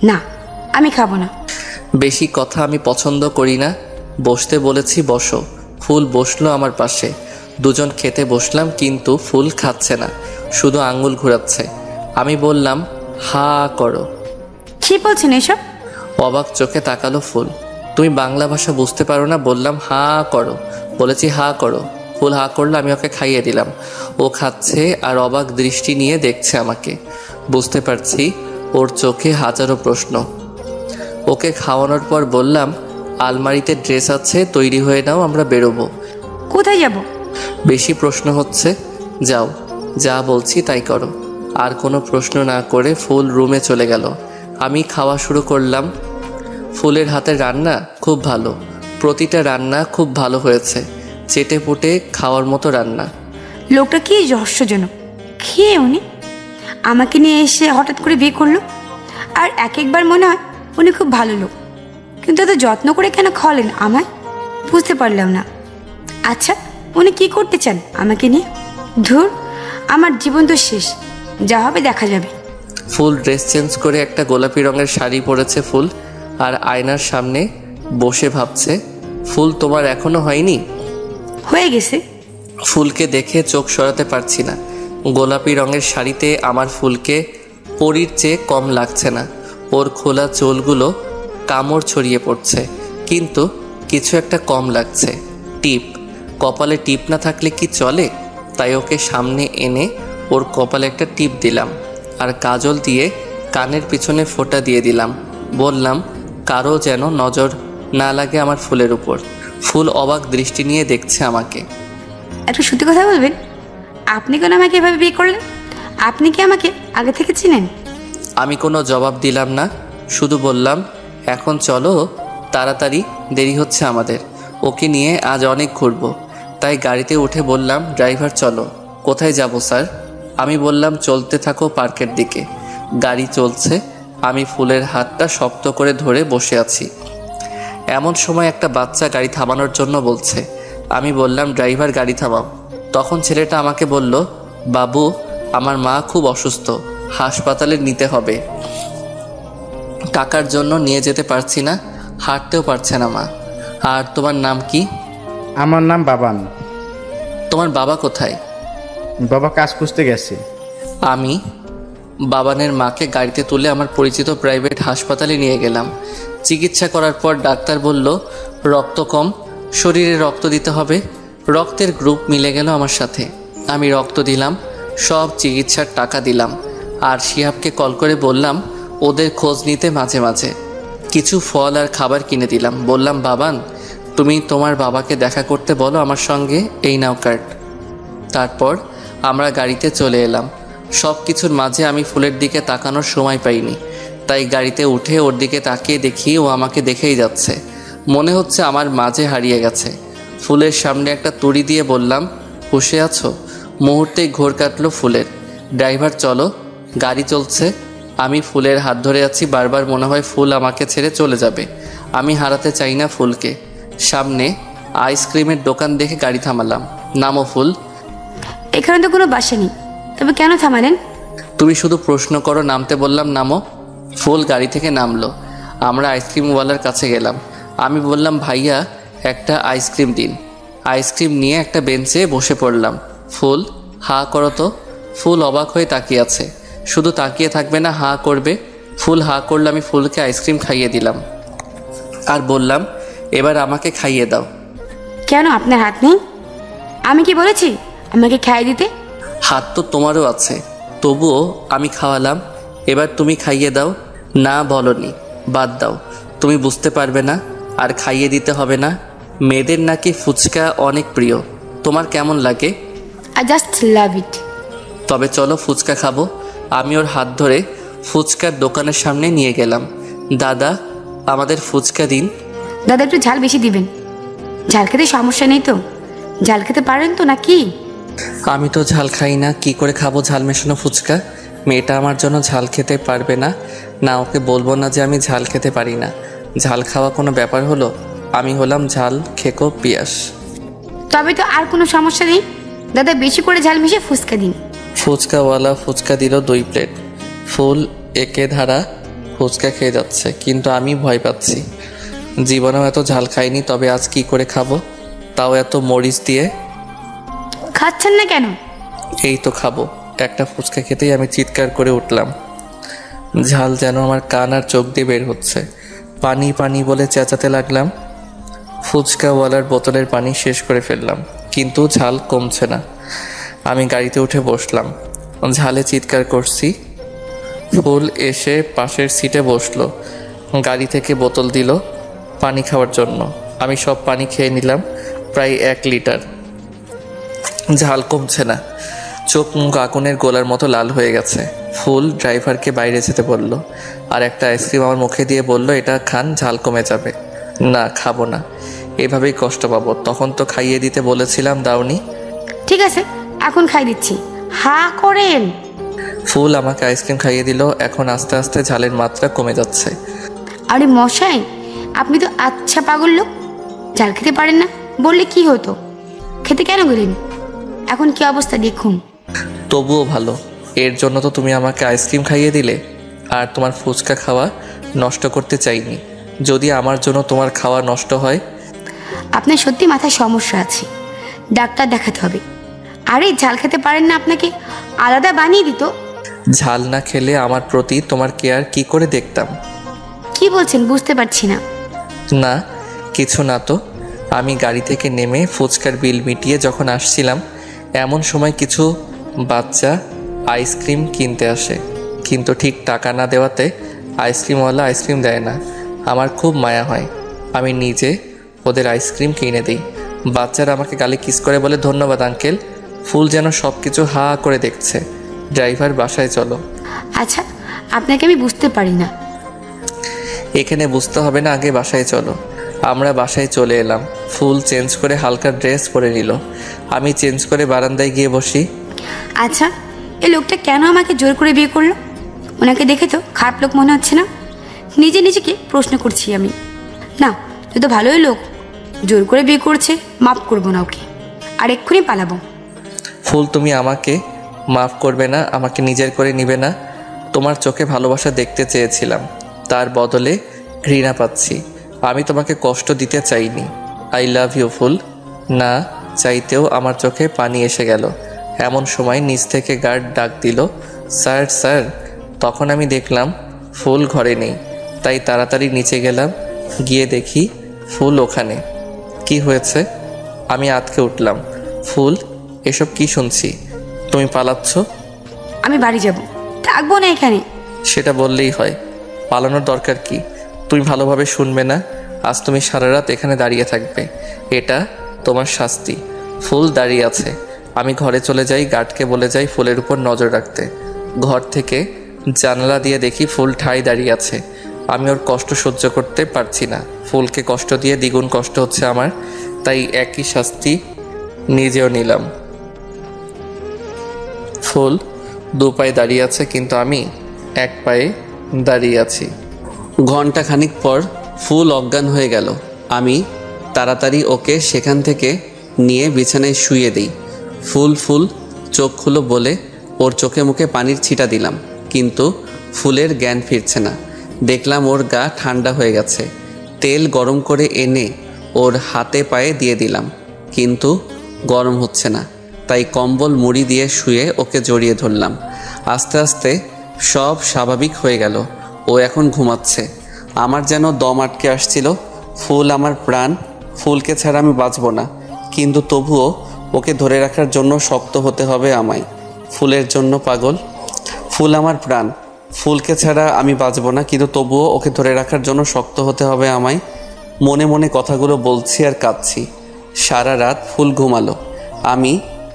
Speaker 5: না, আমি খাবো না।
Speaker 1: বেশি কথা আমি পছন্দ করি না। বসতে বলেছি বসো। ফুল বসলো আমার পাশে। দুজন খেতে বসলাম, কিন্তু ফুল খাচ্ছে না, শুধু আঙুল ঘোরাচ্ছে। আমি বললাম হা করো।
Speaker 5: কি বলছেন এসব?
Speaker 1: অবাক চোখে তাকালো ফুল। তুমি বাংলা ভাষা বুঝতে পারো না? বললাম হা করো। বলেছি হা করো। ফুল হা করলো, আমি ওকে খাইয়ে দিলাম। ও খাচ্ছে আর অবাক দৃষ্টি নিয়ে দেখছে আমাকে। বুঝতে পারছি ওর চোখে হাজারো প্রশ্ন। ওকে খাওয়ানোর পর বললাম আলমারিতে ড্রেস আছে, তৈরি হয়ে নাও, আমরা বেরোবো।
Speaker 5: কোথায় যাব?
Speaker 1: বেশি প্রশ্ন হচ্ছে, যাও, যা বলছি তাই করো। আর কোনো প্রশ্ন না করে ফুল রুমে চলে গেল। আমি খাওয়া শুরু করলাম। ফুলের হাতের রান্না খুব ভালো, প্রতিটা রান্না খুব ভালো হয়েছে, চেটে পুটে খাওয়ার মতো রান্না।
Speaker 5: লোকটা কি রহস্যজনক। খেয়ে উনি আমাকে নিয়ে এসে হঠাৎ করে বিয়ে করলো। আর এক একবার মনে হয় উনি খুব ভালো লোক, কিন্তু এত যত্ন করে কেন খাওয়ালেন আমায়, বুঝতে পারলাম না। আচ্ছা, উনি কি করতে চান আমাকে নিয়ে? ধুর, আমার জীবন তো শেষ, যা হবে দেখা যাবে।
Speaker 1: ফুল ড্রেস চেঞ্জ করে একটা গোলাপি রঙের শাড়ি পরেছে ফুল, আর আয়নার সামনে বসে ভাবছে। ফুল তোমার এখনো হয়নি?
Speaker 5: হয়ে গেছে।
Speaker 1: ফুলকে দেখে চোখ সরাতে পারছি না। গোলাপি রঙের শাড়িতে আমার ফুলকে পরীর চেয়ে কম লাগছে না। ওর খোলা চুলগুলো কামড় ছড়িয়ে পড়ছে, কিন্তু কিছু একটা কম লাগছে। টিপ, কপালে টিপ না থাকলে কি চলে? তাই ওকে সামনে এনে ওর কপালে একটা টিপ দিলাম, আর কাজল দিয়ে কানের পিছনে ফোঁটা দিয়ে দিলাম। বললাম কারো যেন নজর না লাগে আমার ফুলের উপর। ফুল অবাক দৃষ্টি নিয়ে দেখছে আমাকে।
Speaker 5: একটু সত্যি কথা বলবেন, আপনি কেন আমাকে এভাবে বিয়ে করলেন? আপনি কি আমাকে আগে থেকে চিনেন?
Speaker 1: আমি কোনো জবাব দিলাম না, শুধু বললাম এখন চলো, তাড়াতাড়ি, দেরি হচ্ছে আমাদের। ওকে নিয়ে আজ অনেক ঘুরবো। তাই গাড়িতে উঠে বললাম ড্রাইভার চলো। কোথায় যাব স্যার? আমি বললাম চলতে থাকো পার্কের দিকে। গাড়ি চলছে, আমি ফুলের হাতটা শক্ত করে ধরে বসে আছি। এমন সময় একটা বাচ্চা গাড়ি থামানোর জন্য বলছে। আমি বললাম ড্রাইভার গাড়ি থামাও। তখন ছেলেটা আমাকে বলল বাবু, আমার মা খুব অসুস্থ, হাসপাতালে নিতে হবে। টাকার জন্য নিয়ে যেতে পারছি না, হাঁটতেও পারছে না মা। আর তোমার নাম কি?
Speaker 4: আমার নাম বাবান।
Speaker 1: তোমার বাবা কোথায়?
Speaker 4: বাবা কাজ খুঁজতে গেছে।
Speaker 1: আমি বাবানের মাকে গাড়িতে তুলে আমার পরিচিত প্রাইভেট হাসপাতালে নিয়ে গেলাম। চিকিৎসা করার পর ডাক্তার বলল রক্ত কম, শরীরে রক্ত দিতে হবে। রক্তের গ্রুপ মিলে গেল আমার সাথে। আমি রক্ত দিলাম, সব চিকিৎসার টাকা দিলাম। আর শিহাবকে কল করে বললাম ওদের খোঁজ নিতে মাঝে মাঝে। কিছু ফল আর খাবার কিনে দিলাম। বললাম বাবান, তুমি তোমার বাবাকে দেখা করতে বলো আমার সঙ্গে, এই নাও কার্ড। তারপর আমরা গাড়িতে চলে এলাম। সব কিছুর মাঝে আমি ফুলের দিকে তাকানোর সময় পাইনি, তাই গাড়িতে উঠে ওর দিকে তাকিয়ে দেখি ও আমাকে দেখেই যাচ্ছে। মনে হচ্ছে আমার মাঝে হারিয়ে গেছে। ফুলের সামনে একটা তুড়ি দিয়ে বললাম বসে আছো? মুহূর্তেই ঘোর কাটলো ফুলের। ড্রাইভার চলো, গাড়ি চলছে। আমি ফুলের হাত ধরে আছি, বারবার মনে হয় ফুল আমাকে ছেড়ে চলে যাবে। আমি হারাতে চাই না ফুলকে। সামনে আইসক্রিমের দোকান দেখে গাড়ি থামালাম। নামো ফুল।
Speaker 5: এখানে তো কোনো বাসা নেই, তবে কেন থামালেন?
Speaker 1: তুমি শুধু প্রশ্ন করো, নামতে বললাম নামো। ফুল গাড়ি থেকে নামলো। আমরা আইসক্রিমওয়ালার কাছে গেলাম। আমি বললাম ভাইয়া একটা আইসক্রিম দিন। আইসক্রিম নিয়ে একটা বেঞ্চে বসে পড়লাম। ফুল হা করো তো। ফুল অবাক হয়ে তাকিয়ে আছে। শুধু তাকিয়ে থাকবে না, হা করবে। ফুল হা করলে আমি ফুলকে আইসক্রিম খাইয়ে দিলাম আর বললাম এবার আমাকে খাইয়ে দাও।
Speaker 5: কেন আপনার হাত নেই? আমি কি বলেছি আমাকে খাইয়ে দিতে?
Speaker 1: হাত তো তোমারও আছে, তবুও আমি খাওয়ালাম। এবার তুমি খাইয়ে দাও। না বলনি, বাদ দাও, তুমি বুঝতে পারবে না আর খাইয়ে দিতে হবে না। মেয়েদের নাকি ফুচকা অনেক প্রিয়, তোমার কেমন লাগে?
Speaker 5: আই জাস্ট লাভ ইট।
Speaker 1: তবে চলো ফুচকা খাবো। আমি ওর হাত ধরে ফুচকার দোকানের সামনে নিয়ে গেলাম। দাদা আমাদের ফুচকা দিন।
Speaker 5: দাদা একটু ঝাল বেশি দিবেন। ঝাল খেতে সমস্যা নেই তো, ঝাল খেতে পারেন তো নাকি?
Speaker 1: আমি তো ঝাল খাই না, কি করে খাবো ঝাল মেশানো ফুচকা? মেয়েটা আমার জন্য ঝাল খেতে পারবে না? না, ওকে বলবো না যে আমি ঝাল খেতে পারি না। ঝাল খাওয়া কোনো ব্যাপার হলো? আমি হলাম ঝাল খেকো পিয়াস।
Speaker 5: তবে তো আর কোনো সমস্যা নেই, দাদা বেশি করে ঝাল মিশিয়ে ফুচকা দিন।
Speaker 1: ফুচকাওয়ালা ফুচকা দিল 2 প্লেট। ফুল একে ধারা ফুচকা খেয়ে যাচ্ছে, কিন্তু আমি ভয় পাচ্ছি। জীবনেও এত ঝাল খাইনি, তবে আজ কি করে খাবো, তাও এত মরিচ দিয়ে।
Speaker 5: খাচ্ছেন না কেন?
Speaker 1: এই তো খাবো। একটা ফুচকা খেতেই আমি চিৎকার করে উঠলাম। ঝাল যেন আমার কান আর চোখ দিয়ে বের হচ্ছে। পানি পানি বলে চেঁচাতে লাগলাম। ফুচকাওয়ালার বোতলের পানি শেষ করে ফেললাম, কিন্তু ঝাল কমছে না। আমি গাড়িতে উঠে বসলাম, ঝালে চিৎকার করছি। ফুল এসে পাশের সিটে বসলো, গাড়ি থেকে বোতল দিল পানি খাওয়ার জন্য। আমি সব পানি খেয়ে নিলাম, প্রায় 1 লিটার। ঝাল কমছে না, চোখ মুখ আগুনের গোলার মতো লাল হয়ে গেছে। ফুল ড্রাইভারকে বাইরে যেতে বলল, আর একটা আইসক্রিম আমার মুখে দিয়ে বলল, এটা খান, ঝাল কমে যাবে। না, খাবো না, এভাবেই কষ্ট পাবো। তখন তো খাইয়ে দিতে বলেছিলাম, দাওনি।
Speaker 5: ঠিক আছে, এখন খাই দিচ্ছি, হা করেন।
Speaker 1: ফুল আমাকে আইসক্রিম খাইয়ে দিল। এখন আস্তে আস্তে ঝালের মাত্রা কমে যাচ্ছে।
Speaker 5: আরে মশাই, আপনি তো আচ্ছা পাগল লোক, ঝাল খেতে পারেন না বললে কি হতো? খেতে কেন গেলেন? এখন কি অবস্থা দেখুন।
Speaker 1: তবুও ভালো, এর জন্য তো তুমি আমাকে আইসক্রিম খাইয়ে দিলে। আর তোমার ফুচকা খাওয়া নষ্ট করতে চাইনি। যদি আমার জন্য তোমার খাওয়া নষ্ট হয়?
Speaker 5: আপনার সত্যি মাথায় সমস্যা আছে, ডাক্তার দেখাতে হবে। আরে ঝাল খেতে পারেন না, আপনাকে আলাদা বানিয়ে দিত।
Speaker 1: ঝাল না খেলে আমার প্রতি তোমার কেয়ার কি করে দেখতাম?
Speaker 5: কি বলছেন বুঝতে পারছি না।
Speaker 1: না, কিছু না তো। আমি গাড়ি থেকে নেমে ফুচকার বিল মিটিয়ে যখন আসছিলাম, এমন সময় কিছু বাচ্চা আইসক্রিম কিনতে আসে, কিন্তু ঠিক টাকা না দেওয়াতে আইসক্রিমওয়ালা আইসক্রিম দেয় না। আমার খুব মায়া হয়, আমি নিজে ওদের আইসক্রিম কিনে দিই। বাচ্চারা আমাকে গালে কিস করে বলে, ধন্যবাদ আঙ্কেল। ফুল যেন সব কিছু হা করে দেখছে। ড্রাইভার, বাসায় চলো।
Speaker 5: আচ্ছা, আপনাকে আমি বুঝতে পারি না।
Speaker 1: এখানে বুঝতে হবে না, আগে বাসায় চলো। আমরা বাসায় চলে এলাম। ফুল চেঞ্জ করে হালকা ড্রেস পরে নিল। আমি চেঞ্জ করে বারান্দায় গিয়ে বসি।
Speaker 5: আচ্ছা, এই লোকটা কেন আমাকে জোর করে বিয়ে করলো? ওনাকে দেখে তো খারাপ লোক মনে হচ্ছে না। নিজে নিজেকে প্রশ্ন করছি আমি। না, তুই তো ভালোই লোক, জোর করে বিয়ে করছে, মাফ করবো না ওকে, আর এক্ষুনি পালাবো।
Speaker 1: ফুল, তুমি আমাকে মাফ করবে না, আমাকে নিজের করে নিবে না। তোমার চোখে ভালোবাসা দেখতে চেয়েছিলাম, তার বদলে ঘৃণা পাচ্ছি। আমি তোমাকে কষ্ট দিতে চাইনি। আই লাভ ইউ ফুল। না চাইতেও আমার চোখে পানি এসে গেল। এমন সময় নিচ থেকে গার্ড ডাক দিল, স্যার স্যার। তখন আমি দেখলাম ফুল ঘরে নেই, তাই তাড়াতাড়ি নিচে গেলাম। গিয়ে দেখি ফুল ওখানে। কি হয়েছে? আমি আঁতকে উঠলাম। ফুল, এসব কি শুনছি? তুমি পালাচ্ছ?
Speaker 5: আমি বাড়ি যাব, থাকবো না এখানে।
Speaker 1: সেটা বললেই হয়, পালানোর দরকার কি? তুমি ভালোভাবে শুনবে না? আজ তুমি সারা রাত এখানে দাঁড়িয়ে থাকবে, এটা তোমার শাস্তি। ফুল দাঁড়িয়ে আছে। আমি ঘরে চলে যাই, গার্ডকে বলে যাই ফুলের উপর নজর রাখতে। ঘর থেকে জানালা দিয়ে দেখি ফুল ঠাই দাঁড়িয়ে আছে। আমি ওর কষ্ট সহ্য করতে পারছি না। ফুলকে কষ্ট দিয়ে দ্বিগুণ কষ্ট হচ্ছে আমার, তাই একই শাস্তি নিজেও নিলাম। ফুল 2 পায়ে দাঁড়িয়ে আছে, কিন্তু আমি 1 পায়ে দাঁড়িয়ে আছি। ঘন্টা খানিক পর ফুল অজ্ঞান হয়ে গেল। আমি তাড়াতাড়ি ওকে সেখান থেকে নিয়ে বিছানায় শুইয়ে দিই। ফুল চোখ খুলো বলে ওর চোখে মুখে পানির ছিটা দিলাম, কিন্তু ফুলের জ্ঞান ফিরছে না। দেখলাম ওর গা ঠান্ডা হয়ে গেছে। তেল গরম করে এনে ওর হাতে পায়ে দিয়ে দিলাম, কিন্তু গরম হচ্ছে না। তাই কম্বল মুড়ি দিয়ে শুয়ে ওকে জড়িয়ে ধরলাম। আস্তে আস্তে সব স্বাভাবিক হয়ে গেল। ও এখন ঘুমাচ্ছে। আমার যেন দম আটকে আসছিল। ফুল আমার প্রাণ, ফুলকে ছাড়া আমি বাঁচব না, কিন্তু তবুও ওকে ধরে রাখার জন্য শক্ত হতে হবে আমায়। ফুলের জন্য পাগল। ফুল আমার প্রাণ, ফুলকে ছাড়া আমি বাঁচব না, কিন্তু তবুও ওকে ধরে রাখার জন্য শক্ত হতে হবে আমায়। মনে মনে কথাগুলো বলছি আর কাঁদছি। সারা রাত ফুল ঘুমালো। আমি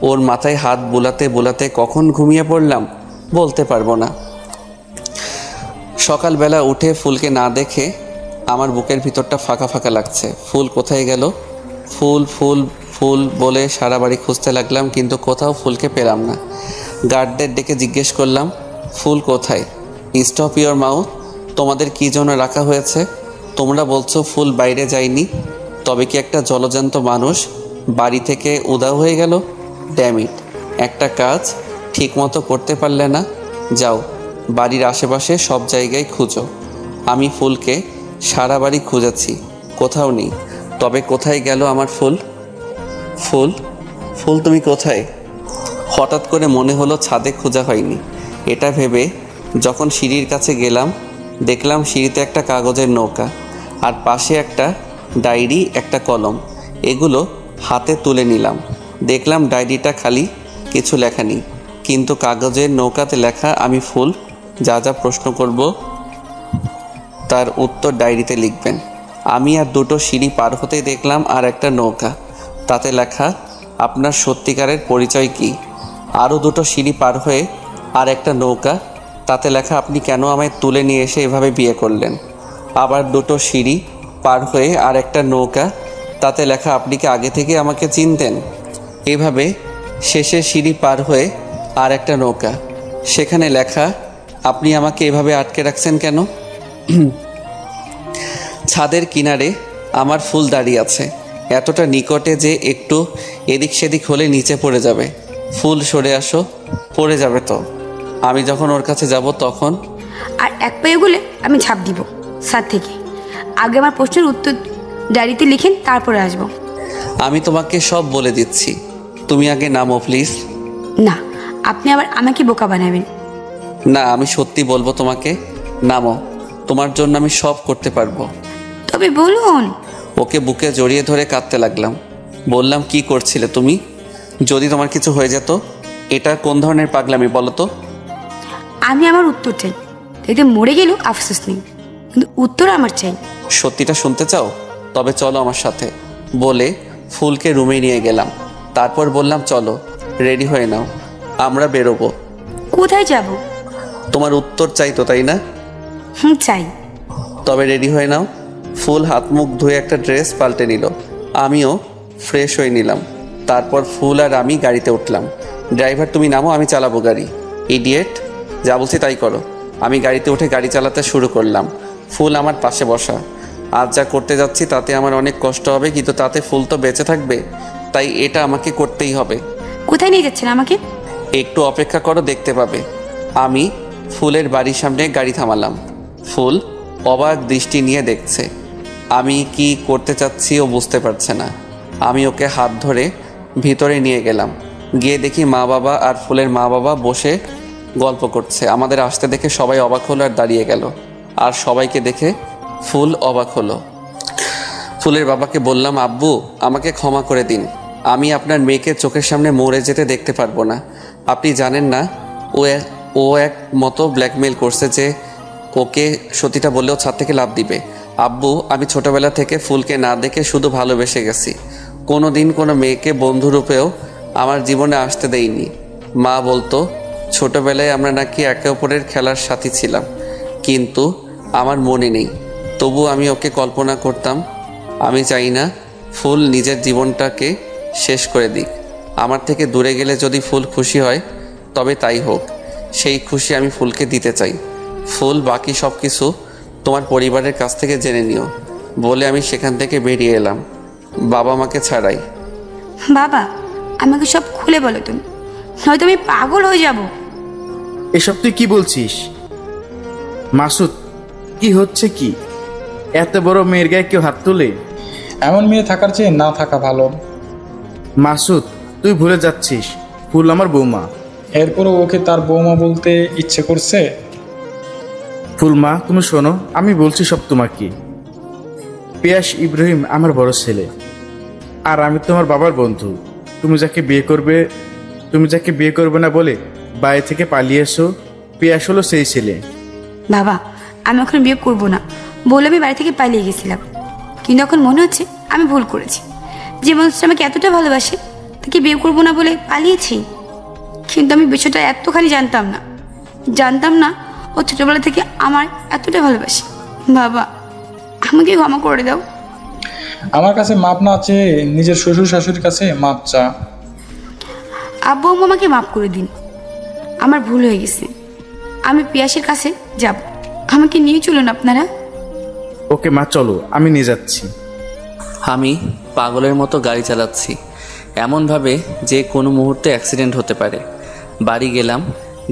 Speaker 1: ওর মাথায় হাত বুলাতে বুলাতে কখন ঘুমিয়ে পড়লাম বলতে পারবো না। সকালবেলা উঠে ফুলকে না দেখে আমার বুকের ভিতরটা ফাঁকা ফাঁকা লাগছে। ফুল কোথায় গেল? ফুল ফুল ফুল বলে সারা বাড়ি খুঁজতে লাগলাম, কিন্তু কোথাও ফুলকে পেলাম না। গার্ডদের ডেকে জিজ্ঞেস করলাম, ফুল কোথায়? Stop your mouth. তোমাদের কী জন্য রাখা হয়েছে? তোমরা বলছো ফুল বাইরে যায়নি, তবে কি একটা জলজান্ত মানুষ বাড়ি থেকে উধাও হয়ে গেল? ড্যামিট, একটা কাজ ঠিকমতো করতে পারলে না। যাও, বাড়ির আশেপাশে সব জায়গায় খুঁজো। আমি ফুলকে সারা বাড়ি খুঁজেছি, কোথাও নেই। তবে কোথায় গেল আমার ফুল? ফুল ফুল তুমি কোথায়? হঠাৎ করে মনে হলো ছাদে খোঁজা হয়নি। এটা ভেবে যখন সিঁড়ির কাছে গেলাম, দেখলাম সিঁড়িতে একটা কাগজের নৌকা, আর পাশে একটা ডায়েরি, একটা কলম। এগুলো হাতে তুলে নিলাম। দেখলাম ডায়েরিটা খালি, কিছু লেখা নেই, কিন্তু কাগজের নৌকাতে লেখা আমি ফুল যা যা প্রশ্ন করব তার উত্তর ডায়েরিতে লিখবেন। আমি আর দুটো সিঁড়ি পার হতেই দেখলাম আর একটা নৌকা, তাতে লেখা আপনার সত্যিকারের পরিচয় কি। আরও দুটো সিঁড়ি পার হয়ে আর একটা নৌকা, তাতে লেখা আপনি কেন আমায় তুলে নিয়ে এসে এভাবে বিয়ে করলেন। আবার দুটো সিঁড়ি পার হয়ে আর একটা নৌকা, তাতে লেখা আপনি কি আগে থেকে আমাকে চিনতেন। এভাবে শেষে সিঁড়ি পার হয়ে আর একটা নৌকা, সেখানে লেখা আপনি আমাকে এভাবে আটকে রাখছেন কেন। ছাদের কিনারে আমার ফুল দাঁড়িয়ে আছে, এতটা নিকটে যে একটু এদিক সেদিক হলে নিচে পড়ে যাবে। ফুল সরে আসো। পড়ে যাবে তো। আমি যখন ওর কাছে যাব তখন
Speaker 5: আর এক পায়ে গেলে আমি ঝাঁপ দিব ছাদ থেকে। আগে আমার প্রশ্নের উত্তর ডায়েরিতে লিখেন, তারপরে আসবো।
Speaker 1: আমি তোমাকে সব বলে দিচ্ছি, তুমি আগে নামো প্লিজ।
Speaker 5: না, আপনি আবার আমাকে বোকা বানাবেন।
Speaker 1: না, আমি সত্যি বলবো তোমাকে, নামো। তোমার জন্য আমি সব করতে পারবো।
Speaker 5: তবে বলুন।
Speaker 1: ওকে বুকে জড়িয়ে ধরে কাঁদতে লাগলাম। বললাম, কি করছিলে তুমি? যদি তোমার কিছু হয়ে যেত? এটা কোন ধরনের পাগলামি বলো তো?
Speaker 5: আমি আমার উত্তর চাই, এতে মরে গেলেও আফসোস নেই, কিন্তু উত্তর আমার চাই।
Speaker 1: সত্যিটা শুনতে চাও? তবে চলো আমার সাথে। বলে ফুলকে রুমে নিয়ে গেলাম। তারপর বললাম, চলো রেডি হয়ে নাও, আমরা বেরোবো।
Speaker 5: কোথায় যাব?
Speaker 1: তোমার উত্তর চাই তো, তাই না?
Speaker 5: চাই।
Speaker 1: তবে রেডি হয়ে নাও। ফুল হাত মুখ ধুয়ে একটা ড্রেস পাল্টে নিল, আমিও ফ্রেশ হয়ে নিলাম। তারপর ফুল আর আমি গাড়িতে উঠলাম। ড্রাইভার তুমি নামো, আমি চালাবো গাড়ি। ইডিয়েট, যা বলছি তাই করো। আমি গাড়িতে উঠে গাড়ি চালাতে শুরু করলাম। ফুল আমার পাশে বসা। আজ যা করতে যাচ্ছি তাতে আমার অনেক কষ্ট হবে, কিন্তু তাতে ফুল তো বেঁচে থাকবে, তাই এটা আমাকে করতেই হবে।
Speaker 5: কোথায় নিয়ে যাচ্ছেন আমাকে?
Speaker 1: একটু অপেক্ষা করো, দেখতে পাবে। আমি ফুলের বাড়ির সামনে গাড়ি থামালাম। ফুল অবাক দৃষ্টি নিয়ে দেখছে। আমি কি করতে চাচ্ছি ও বুঝতে পারছে না। আমি ওকে হাত ধরে ভিতরে নিয়ে গেলাম। গিয়ে দেখি মা বাবা আর ফুলের মা বাবা বসে গল্প করছে। আমাদের আসতে দেখে সবাই অবাক হলো আর দাঁড়িয়ে গেল। আর সবাইকে দেখে ফুল অবাক হলো। ফুলের বাবাকে বললাম, আব্বু আমাকে ক্ষমা করে দিন, আমি আপনার মেয়েকে চোখের সামনে মরে যেতে দেখতে পারবো না। আপনি জানেন না ও এক মতো ব্ল্যাকমেল করছে যে ওকে সত্যিটা বললেও ছাদ থেকে লাফ দিবে। আব্বু, আমি ছোটবেলা থেকে ফুলকে না দেখে শুধু ভালোবেসে গেছি, কোনো দিন কোনো মেয়েকে বন্ধুরূপেও আমার জীবনে আসতে দেইনি। মা বলতো ছোটবেলায় আমরা নাকি একে অপরের খেলার সাথী ছিলাম, কিন্তু আমার মনে নেই। তবু আমি ওকে কল্পনা করতাম। আমি চাই না ফুল নিজের জীবনটাকে শেষ করে দিক। আমার থেকে দূরে গেলে যদি ফুল খুশি হয় তবে তাই হোক, সেই খুশি আমি ফুলকে দিতে চাই। ফুল, বাকি সব কিছু তোমার পরিবারের কাছ থেকে জেনে নিও। বলে আমি সেখান থেকে বেরিয়ে এলাম, বাবা মাকে ছাড়াই।
Speaker 5: বাবা, আমাকে সব খুলে বলো তুমি, নয়তো আমি পাগল হয়ে যাব।
Speaker 4: এসব তুই কি বলছিস মাসুদ? কি হচ্ছে কি? এত বড় মেয়ের গায়ে কেউ হাত তোলে?
Speaker 3: এমন মেয়ে থাকার চেয়ে না থাকা ভালো।
Speaker 4: মাসুদ, তুই ভুলে যাচ্ছিস, ফুল আমার বৌমা।
Speaker 3: এরপরও ওকে তার বৌমা বলতে ইচ্ছে করছে?
Speaker 4: ফুলমা, তুমি শোনো, আমি বলছি সব তোমাকে। পিয়াস ইব্রাহিম আমার বড় ছেলে, আর আমি তোমার বাবার বন্ধু। তুমি যাকে বিয়ে করবে না বলে বাড়ি থেকে পালিয়ে এসো, পিয়াস হলো সেই ছেলে।
Speaker 5: বাবা, আমি এখন বিয়ে করব না বলে আমি বাড়ি থেকে পালিয়ে গেছিলাম, কিন্তু এখন মনে হচ্ছে আমি ভুল করেছি। যে মানুষটা আমাকে এতটা ভালোবাসে তাকে বিয়ে করবো না বলে পালিয়েছি। কিন্তু আমি বিষয়টা এতখানি জানতাম না ও ছোটবেলা থেকে আমার এতটা ভালোবাসে। বাবা, আমাকে ক্ষমা করে দাও।
Speaker 3: আমার কাছে মাপ না চেয়ে নিজের শ্বশুর শাশুড়ির কাছে মাপ চা।
Speaker 5: আব্বু আম্মু আমাকে মাফ করে দিন, আমার ভুল হয়ে গেছে। আমি পিয়াসের কাছে যাব, আমাকে নিয়ে চলুন আপনারা।
Speaker 4: ওকে মা, চলো, আমি নিয়ে যাচ্ছি।
Speaker 1: আমি পাগলের মতো গাড়ি চালাচ্ছি, এমনভাবে যে কোনো মুহূর্তে অ্যাক্সিডেন্ট হতে পারে। বাড়ি গেলাম,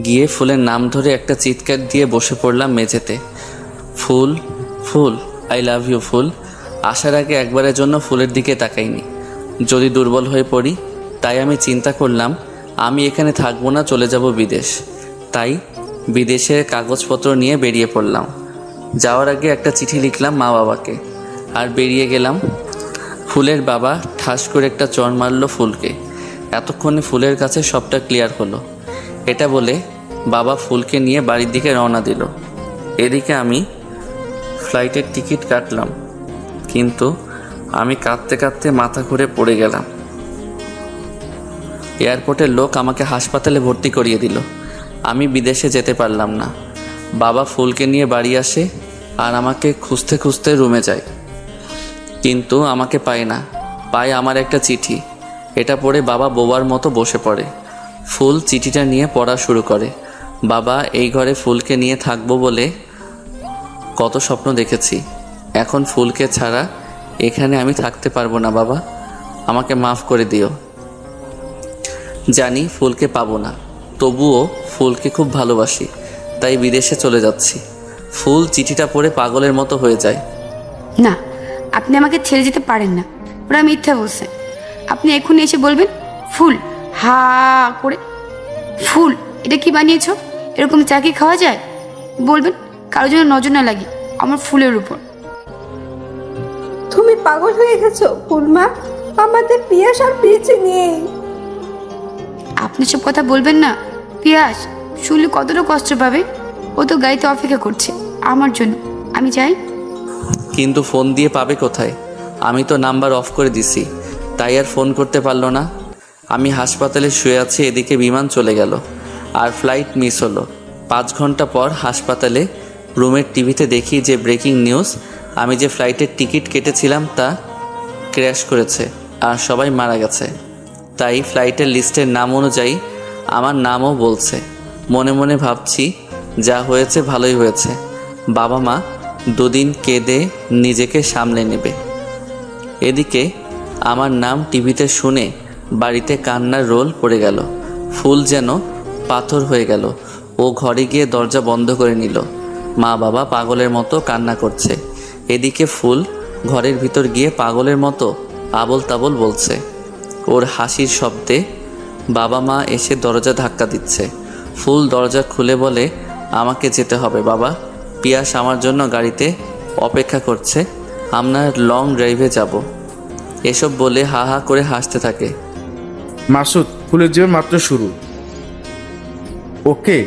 Speaker 1: গিয়ে ফুলের নাম ধরে একটা চিৎকার দিয়ে বসে পড়লাম মেঝেতে। ফুল, ফুল, আই লাভ ইউ ফুল। আসার আগে একবারের জন্য ফুলের দিকে তাকাইনি, যদি দুর্বল হয়ে পড়ি। তাই আমি চিন্তা করলাম আমি এখানে থাকবো না, চলে যাব বিদেশ। তাই বিদেশের কাগজপত্র নিয়ে বেরিয়ে পড়লাম। যাওয়ার আগে একটা চিঠি লিখলাম মা বাবাকে, আর বেরিয়ে গেলাম। ফুলের বাবা ঠাস করে একটা চড় মারল ফুলকে। এতক্ষণে ফুলের কাছে সবটা ক্লিয়ার হলো। এটা বলে বাবা ফুলকে নিয়ে বাড়ির দিকে রওনা দিল। এদিকে আমি ফ্লাইটের টিকিট কাটলাম, কিন্তু আমি কাঁদতে কাঁদতে মাথা ঘুরে পড়ে গেলাম। এয়ারপোর্টের লোক আমাকে হাসপাতালে ভর্তি করিয়ে দিল। আমি বিদেশে যেতে পারলাম না। বাবা ফুলকে নিয়ে বাড়ি আসে আর আমাকে খুঁজতে খুঁজতে রুমে যায়, কিন্তু আমাকে পায় না। পায় আমার একটা চিঠি। এটা পড়ে বাবা বোবার মতো বসে পড়ে। ফুল চিঠিটা নিয়ে পড়া শুরু করে। বাবা, এই ঘরে ফুলকে নিয়ে থাকবো বলে কত স্বপ্ন দেখেছি। এখন ফুলকে ছাড়া এখানে আমি থাকতে পারবো না বাবা, আমাকে মাফ করে দিও। জানি ফুলকে পাবো না, তবুও ফুলকে খুব ভালোবাসি, তাই বিদেশে চলে যাচ্ছি। ফুল চিঠিটা পড়ে পাগলের মতো হয়ে যায়।
Speaker 5: না, আপনি আমাকে ছেড়ে যেতে পারেন না, ওরা মিথ্যা বলছে। আপনি এখনই এসে বলবেন ফুল, হা করে, ফুল এটা কি বানিয়েছো, এরকম চা কি খাওয়া যায়? বলবেন কারোর জন্য নজর না লাগে আমার ফুলের উপর।
Speaker 2: তুমি পাগল হয়ে গেছো ফুলমা, আমাদের পিয়াস আর বেঁচে নেই।
Speaker 5: আপনি সব কথা বলবেন না। পিয়াস শুনলে কতটা কষ্ট পাবে। ও তো গাড়িতে অপেক্ষা করছে আমার জন্য। আমি যাই।
Speaker 1: কিন্তু ফোন দিয়ে পাবে কোথায়? আমি তো নাম্বার অফ করে দিছি, তাই আর ফোন করতে পারলো না। আমি হাসপাতালে শুয়ে আছি, এদিকে বিমান চলে গেল আর ফ্লাইট মিস হলো। 5 ঘন্টা পর হাসপাতালে রুমের টিভিতে দেখি যে ব্রেকিং নিউজ, আমি যে ফ্লাইটের টিকিট কেটেছিলাম তা ক্র্যাশ করেছে আর সবাই মারা গেছে। তাই ফ্লাইটের লিস্টের নাম অনুযায়ী আমার নামও বলছে। মনে মনে ভাবছি যা হয়েছে ভালোই হয়েছে। বাবা মা 2 দিন কেঁদে নিজেকে সামলে নেবে। এদিকে আমার নাম টিভিতে শুনে বাড়িতে কান্নার রোল পড়ে গেল। ফুল যেন পাথর হয়ে গেল। ও ঘরে গিয়ে দরজা বন্ধ করে নিল। মা বাবা পাগলের মতো কান্না করছে। এদিকে ফুল ঘরের ভিতর গিয়ে পাগলের মতো আবল তাবল বলছে। ওর হাসির শব্দে বাবা মা এসে দরজা ধাক্কা দিচ্ছে। ফুল দরজা খুলে বলে, আমাকে যেতে হবে বাবা, পিয়াস আমার জন্য গাড়িতে অপেক্ষা করছে, আমরা লং ড্রাইভে যাব। এসব বলে হা হা করে হাসতে থাকে।
Speaker 4: মাসুদ, ফুলের জীবন মাত্র শুরু। ওকে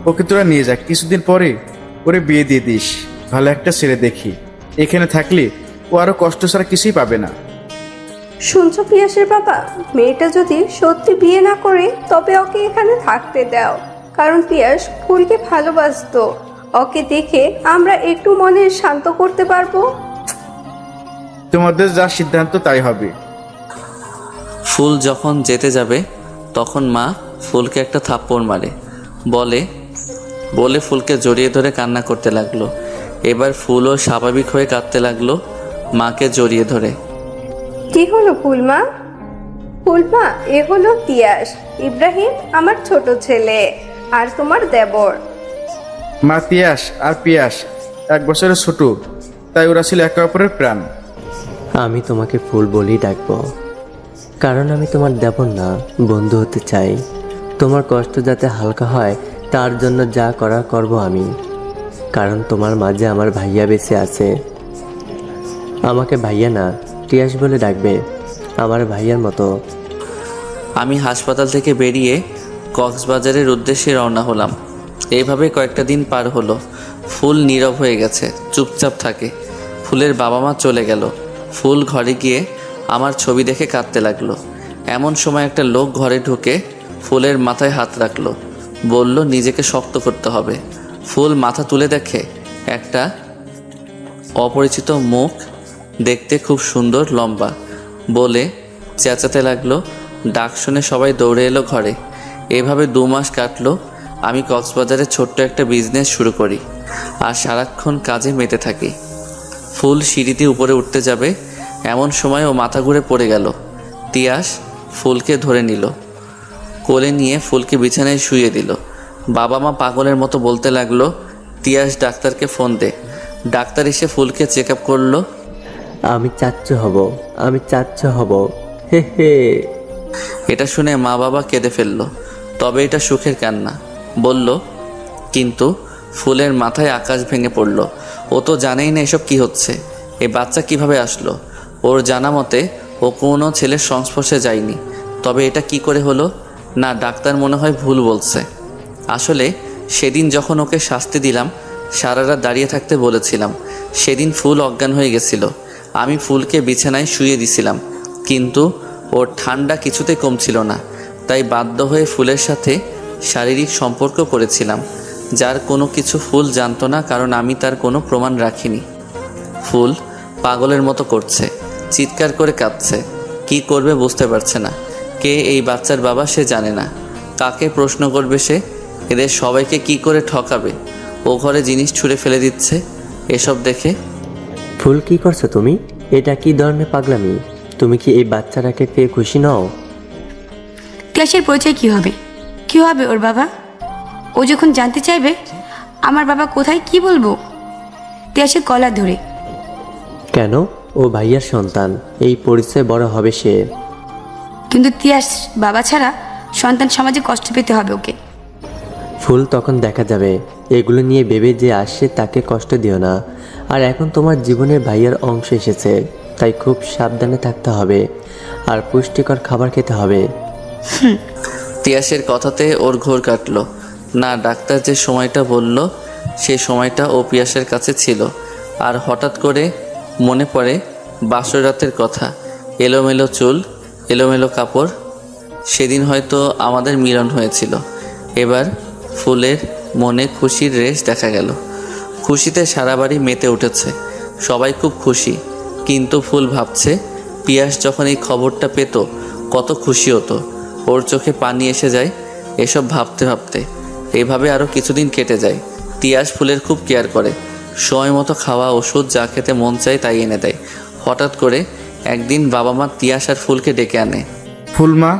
Speaker 4: ওকে তোরা নিয়ে যা, কিছুদিন পরে ওরে বিয়ে দিয়ে দিস। ভালো একটা ছেলে দেখি। এখানে থাকলে ও আরো কষ্ট ছাড়া কিছুই পাবে না।
Speaker 2: শুনছো পিয়াসের বাবা, মেয়েটা যদি সত্যি বিয়ে না করে তবে ওকে এখানে থাকতে দাও, কারণ পিয়াস ফুলকে ভালোবাসতো। ওকে দেখে আমরা একটু মনে শান্ত করতে পারবো।
Speaker 4: তোমাদের যা সিদ্ধান্ত তাই হবে।
Speaker 1: ফুল যখন যেতে যাবে তখন মা ফুলকে একটা থাপ্পড় মারে। বলে ফুলকে জড়িয়ে ধরে কান্না করতে লাগলো। এবার ফুলও স্বাভাবিক হয়ে কাঁদতে লাগলো মাকে জড়িয়ে ধরে।
Speaker 2: কি হলো ফুলমা? ফুলমা, এ হলো তিয়াস, ইব্রাহিম আমার ছোট ছেলে, আর তোমার দেবর।
Speaker 4: মা, তিয়াস আর পিয়াস 1 বছরের ছোট, তাই ওরা ছিল একে অপরের প্রাণ।
Speaker 6: আমি তোমাকে ফুল বলেই ডাকবো, কারণ আমি তোমার দেবর না, বন্ধু হতে চাই। তোমার কষ্ট যাতে হালকা হয় তার জন্য যা করার করব আমি, কারণ তোমার মাঝে আমার ভাইয়া বেঁচে আছে। আমাকে ভাইয়া না, তিয়াস বলে ডাকবে, আমার ভাইয়ার মতো।
Speaker 1: আমি হাসপাতাল থেকে বেরিয়ে কক্সবাজারের উদ্দেশ্যে রওনা হলাম। এইভাবে কয়েকটা দিন পার হলো। ফুল নীরব হয়ে গেছে, চুপচাপ থাকে। ফুলের বাবা মা চলে গেল। ফুল ঘরে গিয়ে আমার ছবি দেখে কাঁদতে লাগলো। এমন সময় একটা লোক ঘরে ঢুকে ফুলের মাথায় হাত রাখলো, বলল নিজেকে শক্ত করতে হবে। ফুল মাথা তুলে দেখে একটা অপরিচিত মুখ দেখতে খুব সুন্দর লম্বা বলে চেঁচাতে লাগলো। ডাক শুনে সবাই দৌড়ে এলো ঘরে। এভাবে 2 মাস কাটলো। আমি কক্সবাজারে ছোট্ট একটা বিজনেস শুরু করি আর সারাক্ষণ কাজে মেতে থাকি। ফুল সিঁড়িতে উপরে উঠতে যাবে এমন সময় ও মাথা ঘুরে পড়ে গেল। তিয়াস ফুলকে ধরে নিল, কোলে নিয়ে ফুলকে বিছানায় শুইয়ে দিল। বাবা মা পাগলের মতো বলতে লাগলো, তিয়াস ডাক্তারকে ফোন দে। ডাক্তার এসে ফুলকে চেক আপ করলো।
Speaker 6: আমি চাচ্চু হব, হে হে।
Speaker 1: এটা শুনে মা বাবা কেঁদে ফেলল। তবে এটা সুখের কান্না। বলল, কিন্তু ফুলের মাথায় আকাশ ভেঙে পড়ল। ও তো জানেই না এসব কি হচ্ছে। এই বাচ্চা কিভাবে আসলো? ওর জানা মতে ও কোনো ছেলের সংস্পর্শে যায়নি। তবে এটা কি করে হলো? না, ডাক্তার মনে হয় ভুল বলছে। আসলে সেদিন যখন ওকে শাস্তি দিলাম, সারা রাত দাঁড়িয়ে থাকতে বলেছিলাম, সেদিন ফুল অজ্ঞান হয়ে গেছিল। আমি ফুলকে বিছানায় শুইয়ে দিছিলাম, কিন্তু ওর ঠান্ডা কিছুতেই কমছিল না। তাই বাধ্য হয়ে ফুলের সাথে শারীরিক সম্পর্ক করেছিলাম, যার কোনো কিছু ফুল জানতো না, কারণ আমি তার কোনো প্রমাণ রাখিনি। ফুল পাগলের মতো করছে, চিৎকার করে কাঁদছে। কি করবে বুঝতে পারছে না। কে এই বাচ্চার বাবা সে জানে না। কাকে প্রশ্ন করবে সে? এদের সবাইকে কি করে ঠকাবে? ও ঘরে জিনিস ছুঁড়ে ফেলে দিচ্ছে। এসব দেখে
Speaker 6: ফুল, কি করছো তুমি? এটা কি ধরনের পাগলামি? তুমি কি এই বাচ্চাটাকে পেয়ে খুশি নও?
Speaker 5: তিয়াসের পরিচয় কি হবে? ওর বাবা? ও যখন জানতে চাইবে আমার বাবা কোথায়, কি বলবো? তিয়াসের কলার ধরে।
Speaker 6: কেন? ও ভাইয়ার সন্তান, এই পরিচয় বড় হবে সে।
Speaker 5: কিন্তু তিয়াস বাবা ছাড়া সন্তান সমাজে কষ্ট পেতে হবে ওকে।
Speaker 6: ফুল, তখন দেখা যাবে। এগুলো নিয়ে ভেবে যে আসছে তাকে কষ্ট দিও না। আর এখন তোমার জীবনের ভাইয়ার অংশ এসেছে, তাই খুব সাবধানে থাকতে হবে আর পুষ্টিকর খাবার খেতে হবে।
Speaker 1: তিয়াসের কথাতে ওর ঘোর কাটলো না। ডাক্তার যে সময়টা বলল সেই সময়টা ও পিয়াসের কাছে ছিল। আর হঠাৎ করে মনে পড়ে বাসর রাতের কথা। এলোমেলো চুল, এলোমেলো কাপড়। সেদিন হয়তো আমাদের মিলন হয়েছিল। এবার ফুলের মনে খুশির রেশ দেখা গেল। খুশিতে সারা বাড়ি মেতে উঠেছে। সবাই খুব খুশি। কিন্তু ফুল ভাবছে, পিয়াস যখন এই খবরটা পেত কত খুশি হতো। ওর চোখে পানি এসে যায় এসব ভাবতে ভাবতে। এইভাবে আরও কিছুদিন কেটে যায়। তিয়াস ফুলের খুব কেয়ার করে। সময় মতো খাওয়া, ওষুধ, যা খেতে মন চায় তাই এনে দেয়। হঠাৎ করে একদিন বাবা মা তিয়াস আর ফুলকে ডেকে আনে।
Speaker 4: ফুলমা,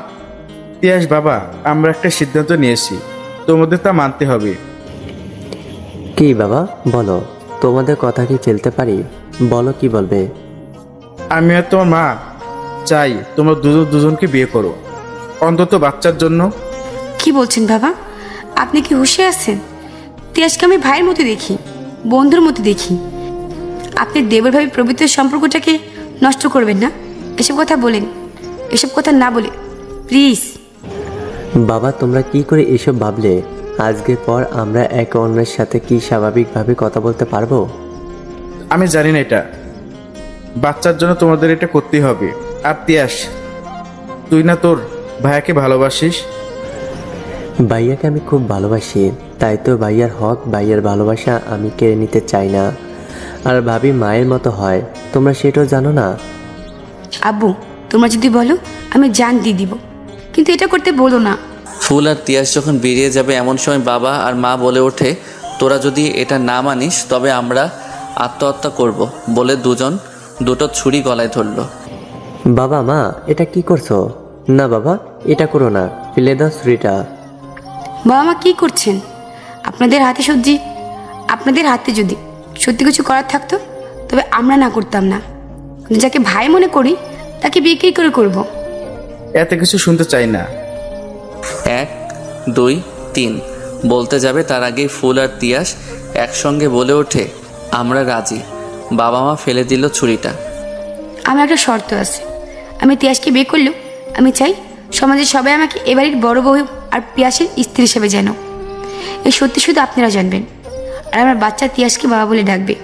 Speaker 4: তিয়াস বাবা, আমরা একটা সিদ্ধান্ত নিয়েছি, তোমাদের তা মানতে হবে।
Speaker 6: কি বাবা, বলো। তোমাদের কথা কি ফেলতে পারি? বলো, কি বলবে?
Speaker 4: আমি আর তোমার মা চাই তোমরা দুজনকে বিয়ে করো, অন্তত বাচ্চার জন্য।
Speaker 5: কি বলছেন বাবা? আপনি কি হুঁশে আছেন? তিয়াসকে আমি ভাইয়ের মতো দেখি, বন্ধুর মতো দেখি। আপনি দেবর ভাই প্রভৃত সম্পর্কটাকে নষ্ট করবেন না। এসব কথা বলেন, এসব কথা না বলে প্লিজ।
Speaker 6: বাবা, তোমরা কি করে এসব ভাবলে? আজকের পর আমরা একে অন্যের সাথে কি স্বাভাবিকভাবে কথা বলতে পারবো?
Speaker 4: আমি জানি না, এটা বাচ্চার জন্য তোমাদের এটা করতেই হবে। আর তিয়াস, তুই না তোর ভাইয়াকে ভালোবাসিস?
Speaker 6: ভাইয়াকে আমি খুব ভালোবাসি, তাই তো ভাইয়ার হক, ভাইয়ার ভালোবাসা আমি কেড়ে নিতে চাই না। আর ভাবি মায়ের মতো হয়, তোমরা সেটাও জানো না?
Speaker 5: আব্বু, তোমরা যদি বলো আমি জান দিয়ে দিব, কিন্তু এটা করতে বলো না।
Speaker 1: ফুল আর তিয়াস যখন বেরিয়ে যাবে এমন সময় বাবা আর মা বলে ওঠে, তোরা যদি এটা না মানিস তবে আমরা আত্মহত্যা করব বলে দুটো ছুরি গলায় ধরল।
Speaker 6: বাবা, মা, এটা কি করছো? না বাবা, এটা করো না, ফেলে দাও ছুরিটা।
Speaker 5: বাবা মা কি করছেন? আপনাদের হাতে যদি সত্যি কিছু করার থাকতো তবে আমরা না করতাম না। যাকে ভাই মনে করি তাকে বিয়ে কি করে করবো?
Speaker 4: এত কিছু শুনতে চাই না।
Speaker 1: 1, 2, 3 বলতে যাবে তার আগেই ফুল আর তিয়াস একসঙ্গে বলে ওঠে, আমরা রাজি। বাবা মা ফেলে দিল ছুরিটা।
Speaker 5: আমার একটা শর্ত আছে। আমি তিয়াসকে বিয়ে করলেও আমি চাই সমাজের সবাই আমাকে এবারের বড় বউ আর পিয়াসের স্ত্রী হিসেবে যেন। এই সত্যি শুধু আপনারা জানবেন। আর আমার বাচ্চা তিয়াসকে বাবা বলে ডাকবে,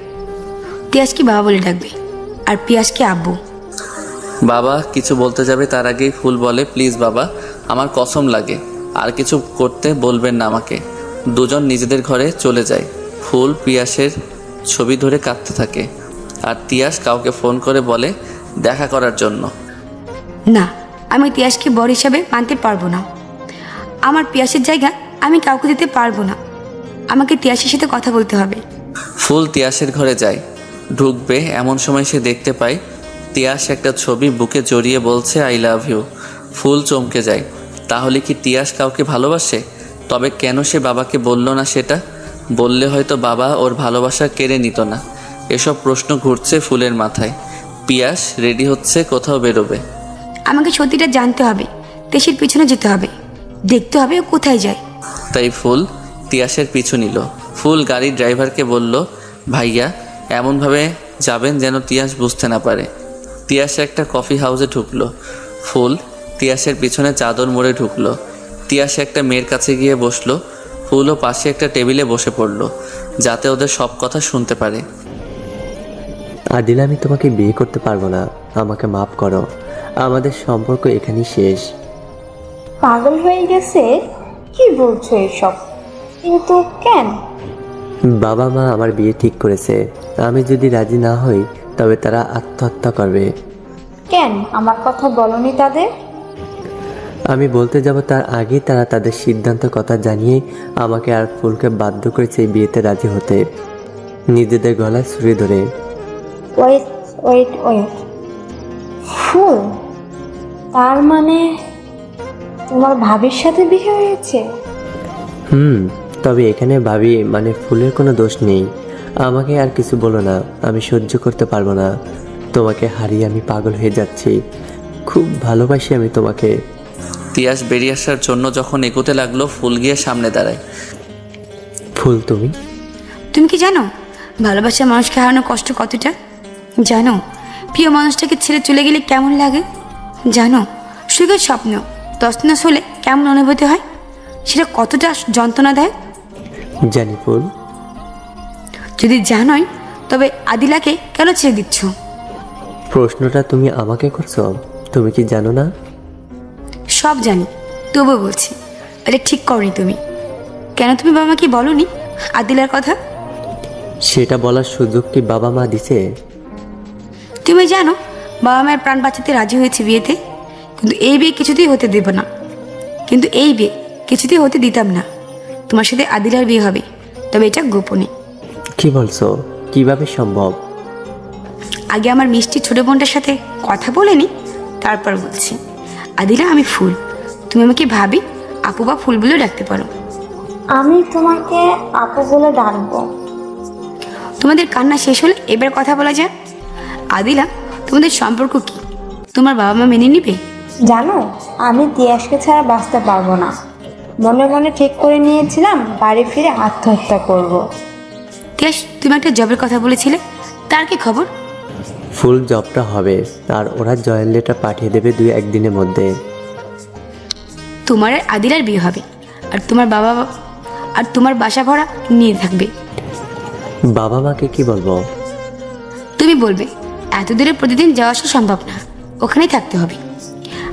Speaker 5: আর পিয়াসকে আব্বু।
Speaker 1: বাবা কিছু বলতে যাবে তার আগেই ফুল বলে, প্লিজ বাবা, আমার কসম লাগে, আর কিছু করতে বলবেন না আমাকে। দুজন নিজেদের ঘরে চলে যায়। ফুল পিয়াসের ছবি ধরে কাঁদতে থাকে। আর তিয়াস কাউকে ফোন করে বলে দেখা করার জন্য।
Speaker 5: না, আমি তিয়াসকে বর হিসাবে মানতে পারবো না। আমার পিয়াসের জায়গা আমি কাউকে দিতে পারবো না। আমাকে তিয়াসের সাথে কথা বলতে হবে।
Speaker 1: ফুল তিয়াসের ঘরে যায়। ঢুকবে এমন সময় সে দেখতে পায় তিয়াস একটা ছবি বুকে জড়িয়ে বলছে আই লাভ ইউ। ফুল চমকে যায়। তাহলে কি তিয়াস কাউকে ভালোবাসে? তবে কেন সে বাবাকে বলল না? সেটা বললে হয়তো বাবা ওর ভালোবাসা কেড়ে নিত না। এসব প্রশ্ন ঘুরছে ফুলের মাথায়। পিয়াস রেডি হচ্ছে, কোথাও বেরোবে।
Speaker 5: আমাকে সত্যিটা জানতে হবে। দেশের পিছনে যেতে হবে, দেখতে হবে ও কোথায় যায়।
Speaker 1: তাই ফুল তিয়াসের পিছু নিল। ফুল গাড়ির ড্রাইভারকে বলল, ভাইয়া এমনভাবে যাবেন যেন তিয়াস বুঝতে না পারে। তিয়াস একটা কফি হাউসে ঢুকলো। ফুল তিয়াসের পিছনে চাদর মুড়ে ঢুকলো। তিয়াস একটা মেয়ের কাছে গিয়ে বসলো। ফুলও পাশে একটা টেবিলে বসে পড়লো যাতে ওদের সব কথা শুনতে পারে।
Speaker 6: আদিল, আমি তোমাকে বিয়ে করতে পারবো না, আমাকে মাফ করো। আমাদের সম্পর্ক এখানেই শেষ।
Speaker 7: পাগল হয়ে গেছে? কি বলছো এসব? কিন্তু কেন?
Speaker 6: বাবা মা আমার বিয়ে ঠিক করেছে। আমি যদি রাজি না হই তবে তারা আত্মহত্যা করবে।
Speaker 7: কেন আমার কথা বলনি তাদের?
Speaker 6: আমি বলতে যাব তার আগেই তারা তাদের সিদ্ধান্তের কথা জানিয়ে আমাকে আর ফুলকে বাধ্য করেছে এই বিয়েতে রাজি হতে, নিজেদের গলায় ছুরি ধরে।
Speaker 7: ওয়েট ওয়েট ওয়েট, ফুল, তার মানে তোমার ভাবির সাথে বিয়ে হয়েছে?
Speaker 6: তবে এখানে ভাবি মানে ফুলের কোনো দোষ নেই। আমাকে আর কিছু বলো না, আমি সহ্য করতে পারবো না। তোমাকে হারিয়ে আমি পাগল হয়ে যাচ্ছি। খুব ভালোবাসি আমি তোমাকে।
Speaker 1: তিয়াস বেরিয়ে আসার জন্য যখন এগোতে লাগলো, ফুল গিয়ে সামনে দাঁড়ায়।
Speaker 6: ফুল, তুমি
Speaker 5: তুমি কি জানো ভালোবাসার মানুষকে হারানো কষ্ট কতটা? জানো প্রিয় মানুষটাকে ছেড়ে চলে গেলে কেমন লাগে? জানো সুখের স্বপ্ন তছনছ হলে কেমন অনুভূতি হয়? সেটা কতটা যন্ত্রণা দেয়?
Speaker 6: জানি ফুল।
Speaker 5: যদি জানোই তবে আদিলাকে কেন ছেড়ে দিচ্ছ?
Speaker 6: প্রশ্নটা তুমি আমাকে করছো? তুমি কি জানো না?
Speaker 5: সব জানি, তবু বলছি এটা ঠিক করনি তুমি। কেন তুমি বাবা মাকে বলনি আদিলার কথা?
Speaker 6: সেটা বলার সুযোগ কি বাবা মা দিছে?
Speaker 5: তুমি জানো বাবা মায়ের প্রাণ বাঁচাতে রাজি হয়েছে বিয়েতে, কিন্তু এই বিয়ে কিছুতেই হতে দেব না। কিন্তু এই বিয়ে কিছুতেই হতে দিতাম না। তোমার সাথে আদিলার বিয়ে হবে, তবে এটা গোপনে।
Speaker 6: কি বলছো? কিভাবে সম্ভব?
Speaker 5: আগে আমার মিষ্টি ছোট বোনটার সাথে কথা বলে নি, তারপর বলছি। আদিলা, আমি ফুল, তুমি আমাকে ভাবি, আপু বা ফুল বলেও ডাকতে পারো।
Speaker 7: আমি তোমাকে আপু বলে ডাকবো।
Speaker 5: তোমাদের কান্না শেষ হলে এবার কথা বলা যায়। আদিলা, তোমাদের সম্পর্ক কি? তোমার বাবা মা মেনে নিবে?
Speaker 7: জানো, আমি তিয়াসকে ছাড়া বাঁচতে পারবো না। মনে মনে ঠিক করে নিয়েছিলাম বাড়ি ফিরে আত্মহত্যা করব।
Speaker 5: তিয়াস, তুমি একটা জবের কথা বলেছিলে, তার কি খবর?
Speaker 6: ফুল জবটা হবে, আর ওরা জয়েন লেটার পাঠিয়ে দেবে 2-1 দিনের মধ্যে।
Speaker 5: তোমার আর আদিলার বিয়ে হবে, আর তোমার বাসা ভাড়া নিয়ে থাকবে।
Speaker 6: বাবা মাকে কি বলবো?
Speaker 5: তুমি বলবে এত দূরে প্রতিদিন যাওয়া আসা সম্ভব না, ওখানেই থাকতে হবে।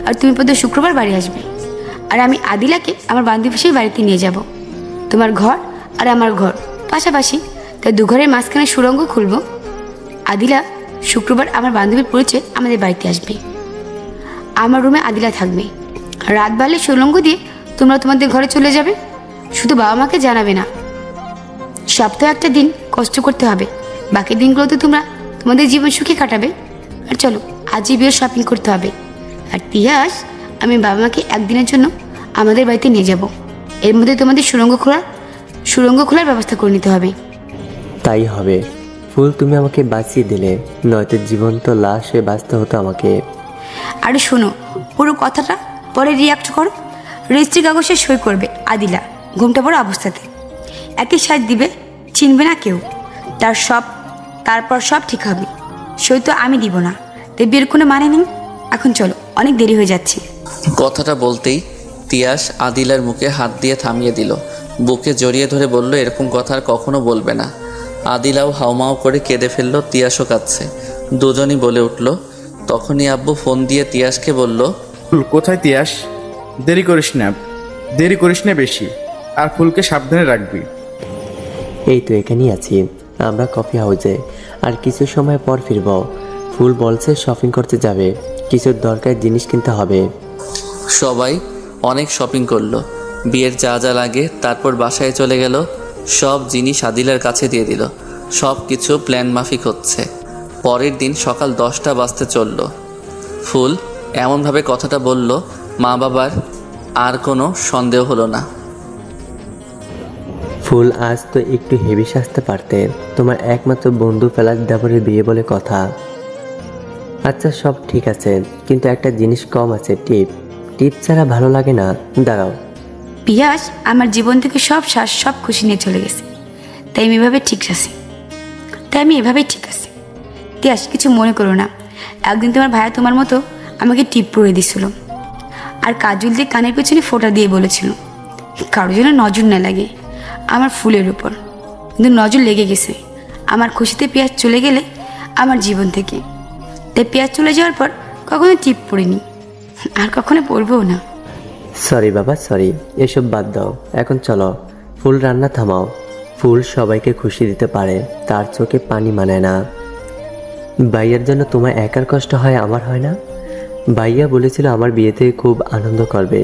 Speaker 5: আর তুমি প্রতি শুক্রবার বাড়ি আসবে, আর আমি আদিলাকে আমার বান্ধবী সেই বাড়িতে নিয়ে যাব। তোমার ঘর আর আমার ঘর পাশাপাশি, তাই 2 ঘরের মাঝখানে সুড়ঙ্গ খুলব। আদিলা শুক্রবার আমার বান্ধবীর পরিচয় আমাদের বাড়িতে আসবে। আমার রুমে আদিলা থাকবে। রাত বাড়লে সুড়ঙ্গ দিয়ে তোমরা তোমাদের ঘরে চলে যাবে। শুধু বাবা মাকে জানাবে না। সপ্তাহে একটা দিন কষ্ট করতে হবে, বাকি দিনগুলোতে তোমরা তোমাদের জীবন সুখে কাটাবে। আর চলো, আজই বিয়ের শপিং করতে হবে। আর তিয়াস, আমি বাবা মাকে একদিনের জন্য আমাদের বাড়িতে নিয়ে যাব। এর মধ্যে তোমাদের সুড়ঙ্গ খোলার ব্যবস্থা করে নিতে হবে।
Speaker 6: তাই হবে। ফুল, তুমি আমাকে বাঁচিয়ে দিলে, নয়তো জীবন্ত লাশ হয়ে বাঁচতে হতো আমাকে।
Speaker 5: আরে শোনো, পুরো কথাটা পরে রিয়াক্ট করো। রেজিস্ট্রি কাগজে সই করবে আদিলা ঘুমটা পড়া অবস্থাতে। একই সাজ দিবে, চিনবে না কেউ। তারপর সব ঠিক হবে। সই তো আমি দিব না, তাই বিয়ের কোনো মানে নেই। এখন চলো, অনেক দেরি হয়ে যাচ্ছে।
Speaker 1: কথাটা বলতেই তিয়াস আদিলার মুখে হাত দিয়ে থামিয়ে দিল। বুকে জড়িয়ে ধরে বলল, এরকম কথা আর কখনো বলবে না। আদিলাও হাউমাউ করে কেঁদে ফেলল, তিয়াসও কাঁদছে। দুজনই বলে উঠল। তখনই আব্বু ফোন দিয়ে তিয়াসকে বলল,
Speaker 4: ফুল, কোথায় তিয়াস? দেরি করিস না বেশি। আর ফুলকে সাবধানে রাখবি।
Speaker 6: এই তো এখানেই আছি, আমরা কফি হাউসে। আর কিছু সময় পর ফিরব। ফুল বলছে শপিং করতে যাবে, কিছু দরকারি জিনিস কিনতে হবে।
Speaker 1: সবাই অনেক শপিং করলো, বিয়ের যা যা লাগে, তারপর বাসায় চলে গেল। সব জিনিস আদিলার কাছে দিয়ে দিল। সব কিছু প্ল্যান মাফিক হচ্ছে। পরের দিন সকাল 10টা বাজতে চলল। ফুল এমনভাবে কথাটা বলল, মা বাবার আর কোনো সন্দেহ হলো না।
Speaker 6: ফুল, আজ তো একটু হেভি সাজতে পারতে, তোমার একমাত্র বন্ধু ফেলার দেবরের বিয়ে বলে কথা। আচ্ছা সব ঠিক আছে, কিন্তু একটা জিনিস কম আছে, টিপ। টিপ ছাড়া ভালো লাগে না। দাঁড়াও।
Speaker 5: পিয়াস আমার জীবন থেকে সব শ্বাস, সব খুশি নিয়ে চলে গেছে, তাই আমি এভাবেই ঠিক আছি। তিয়াস, কিছু মনে করো না। একদিন তোমার ভাইয়া তোমার মতো আমাকে টিপ পরে দিছিল, আর কাজল দিয়ে কানের পেছনে ফোঁটা দিয়ে বলেছিল কারো যেন নজর না লাগে আমার ফুলের উপর। কিন্তু নজর লেগে গেছে। আমার খুশিতে পিয়াস চলে গেলে আমার জীবন থেকে, তাই পিয়াস চলে যাওয়ার পর কখনো টিপ পরিনি, আর কখনো পরবও না।
Speaker 6: সরি বাবা, সরি। এসব বাদ দাও, এখন চলো। ফুল রান্না থামাও। ফুল সবাইকে খুশি দিতে পারে, তার চোখে পানি মানায় না। ভাইয়ার জন্য তোমার একার কষ্ট হয়, আমার হয় না? ভাইয়া বলেছিল আমার বিয়েতে খুব আনন্দ করবে।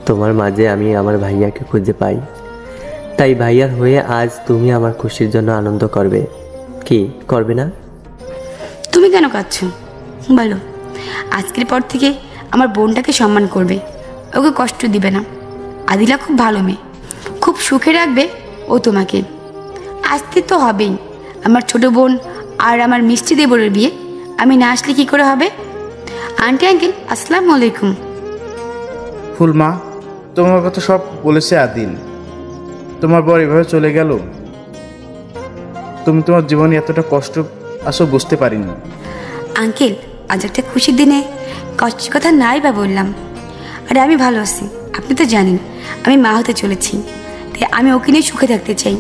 Speaker 6: তোমার মাঝে আমি আমার ভাইয়াকে খুঁজে পাই, তাই ভাইয়ার হয়ে আজ তুমি আমার খুশির জন্য আনন্দ করবে। কি করবে না?
Speaker 5: তুমি কেন কাঁদছো বলো? আজকের পর থেকে আমার বোনটাকে সম্মান করবে, ওকে কষ্ট দিবে না। আদিলা খুব ভালো মেয়ে, খুব সুখে রাখবে ও তোমাকে। আসতে তো হবেই। আমার ছোট বোন আর আমার মিষ্টি দেবরের বিয়ে, আমি না আসলে কী করে হবে? আন্টি আঙ্কেল আসসালামু আলাইকুম।
Speaker 4: ফুল মা, তোমার কথা সব বলেছে আদিল। তোমার বর এভাবে চলে গেল, তুমি তোমার জীবনে এতটা কষ্ট আসো বুঝতে পারিনি।
Speaker 5: আঙ্কেল, আজ একটা খুশির দিনে কষ্টের কথা নাই বা বললাম। আরে আমি ভালো আছি, আপনি তো জানেন আমি মা হতে চলেছি, তাই আমি ওকে নিয়ে সুখে থাকতে চাই।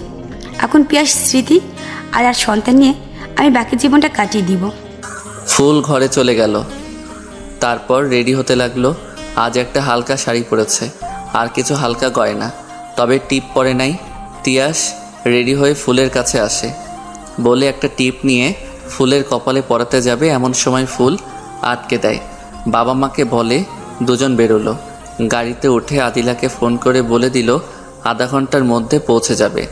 Speaker 5: এখন পিয়াস স্মৃতি আর সন্তান নিয়ে আমি বাকি জীবনটা কাটিয়ে দিব।
Speaker 1: ফুল ঘরে চলে গেল, তারপর রেডি হতে লাগলো। আজ একটা হালকা শাড়ি পরেছে, আর কিছু হালকা গয়না, তবে টিপ পরে নাই। তিয়াস রেডি হয়ে ফুলের কাছে আসে, বলে একটা টিপ নিয়ে ফুলের কপালে পরাতে যাবে। এমন সময় ফুল আটকে দেয়। বাবা মাকে বলে দুজন বেরোলো। গাড়িতে উঠে আদিলাকে ফোন করে বলে দিল আধা ঘন্টার মধ্যে পৌঁছে যাবে।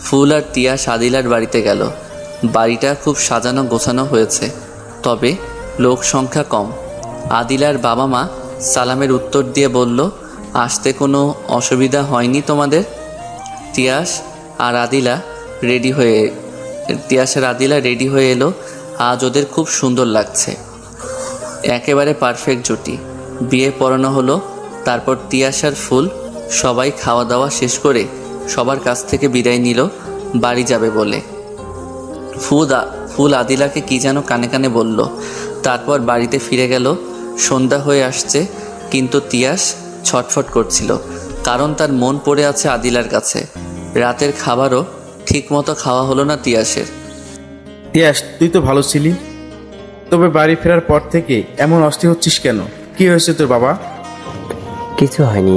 Speaker 1: ফুল আর তিয়াস আদিলার বাড়িতে গেল। বাড়িটা খুব সাজানো গোছানো হয়েছে, তবে লোক সংখ্যা কম। আদিলার বাবা মা সালামের উত্তর দিয়ে বলল, আসতে কোনো অসুবিধা হয়নি তোমাদের? তিয়াস আর আদিলা রেডি হয়ে এলো। আজ ওদের খুব সুন্দর লাগছে, একেবারে পারফেক্ট জুটি। বিয়ে পড়ানো হলো। তারপর তিয়াস আর ফুল সবাই খাওয়া দাওয়া শেষ করে সবার কাছ থেকে বিদায় নিল বাড়ি যাবে বলে। ফুল আদিলাকে কি যেন কানে কানে বলল, তারপর বাড়িতে ফিরে গেল। সন্ধ্যা হয়ে আসছে, কিন্তু তিয়াস ছটফট করছিল, কারণ তার মন পড়ে আছে আদিলার কাছে। রাতের খাবারও ঠিকমতো খাওয়া হলো না তিয়াসের।
Speaker 4: তিয়াস, তুই তো ভালো ছিলি, তবে বাড়ি ফেরার পর থেকে এমন অস্থির হচ্ছিস কেন? কি হয়েছে তোর বাবা?
Speaker 6: কিছু হয়নি।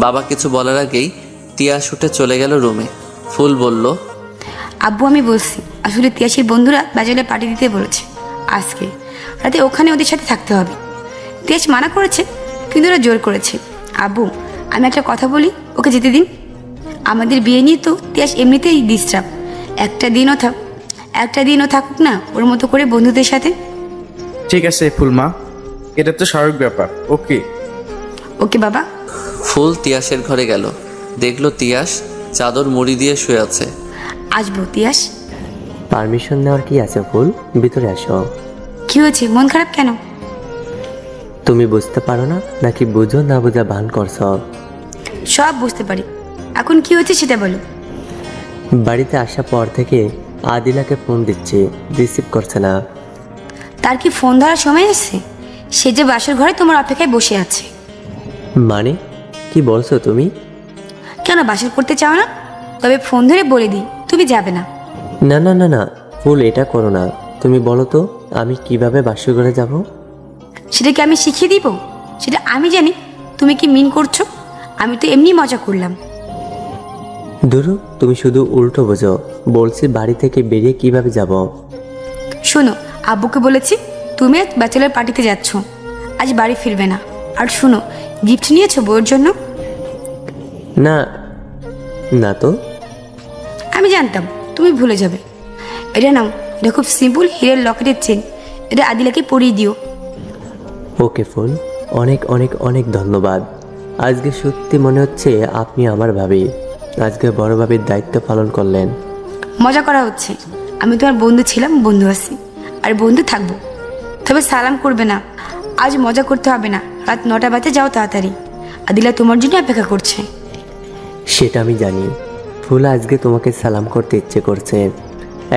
Speaker 1: বাবা কিছু বলার আগেই তিয়াস উঠে চলে গেল রুমে। ফুল বলল,
Speaker 5: আব্বু আমি বলছি, আসলে তিয়াসের বন্ধুরা বাজারে পার্টি দিতে বলেছে আজকে রাতে, ওখানে ওদের সাথে থাকতে হবে। তিয়াস মানা করেছে, কিন্তু ওরা জোর করেছে। আব্বু আমি একটা কথা বলি, ওকে যেতে দিন। আমাদের বিয়ে নিয়ে তো তিয়াস এমনিতেই ডিস্টার্ব, একটা দিনও থাকুক না ওর মতো করে বন্ধুদের সাথে।
Speaker 4: ঠিক আছে ফুলমা, এটা তো স্বাভাবিক ব্যাপার। ওকে
Speaker 5: বাবা।
Speaker 1: ফুল তিয়াসের ঘরে গেল, দেখলো তিয়াস চাদর মুড়ি দিয়ে শুয়ে আছে।
Speaker 5: আসবো তিয়াস?
Speaker 6: পারমিশন নেওয়ার কি আছে ফুল, ভিতরে আসো।
Speaker 5: কি হয়েছে, মন খারাপ কেন?
Speaker 6: তুমি বুঝতে পারো না নাকি বুঝো না বুঝা ভান করছ?
Speaker 5: সব বুঝতে পারি, এখন কি হয়েছে সেটা বলো।
Speaker 6: বাড়িতে আসার পর থেকে আদিলাকে ফোন দিচ্ছি, রিসিভ করছে না।
Speaker 5: তার কি ফোন ধরার সময় এসেছে? সে যে বাসর ঘরে তোমার অপেক্ষায় বসে আছে।
Speaker 6: মানে কি বলছো তুমি?
Speaker 5: কেন বাসর করতে চাও না? তবে ফোন ধরে বলে দিই তুমি যাবে না।
Speaker 6: না না না না ফুল, এটা করো না। তুমি বলো তো আমি কিভাবে বাসর ঘরে যাব?
Speaker 5: সেটা কি আমি শিখিয়ে দিব? সেটা আমি জানি তুমি কি মিন করছো। আমি তো এমনি মজা করলাম।
Speaker 6: দুরু, তুমি শুধু উল্টো বোঝো। বলছি বাড়ি থেকে বেরিয়ে কিভাবে যাব।
Speaker 5: শোনো, আব্বুকে বলেছি তুমি আজ ব্যাচেলার পার্টিতে যাচ্ছ, আজ বাড়ি ফিরবে না। আর শোনো, গিফট নিয়েছো বউয়ের জন্য?
Speaker 6: না, না তো।
Speaker 5: আমি জানতাম তুমি ভুলে যাবে। এটা নাও, এটা খুব সিম্পল হিরের লকেটের চেন, এটা আদিলাকে পরিয়ে দিও।
Speaker 6: ওকে ফুল, অনেক অনেক অনেক ধন্যবাদ। আজকে সত্যি মনে হচ্ছে আপনি আমার ভাবি, আজকে বড় ভাবির দায়িত্ব পালন করলেন।
Speaker 5: মজা করা হচ্ছে, আমি তোমার বন্ধু ছিলাম, বন্ধু আছি, আর বন্ধু থাকবো। তবে সালাম করবে না, আজ মজা করতে হবে না। রাত 9টা বাজে, যাও তাড়াতাড়ি, আদিলা তোমার জন্য অপেক্ষা করছে।
Speaker 6: সেটা আমি জানি। ফুল, আজকে তোমাকে সালাম করতে ইচ্ছে করছে,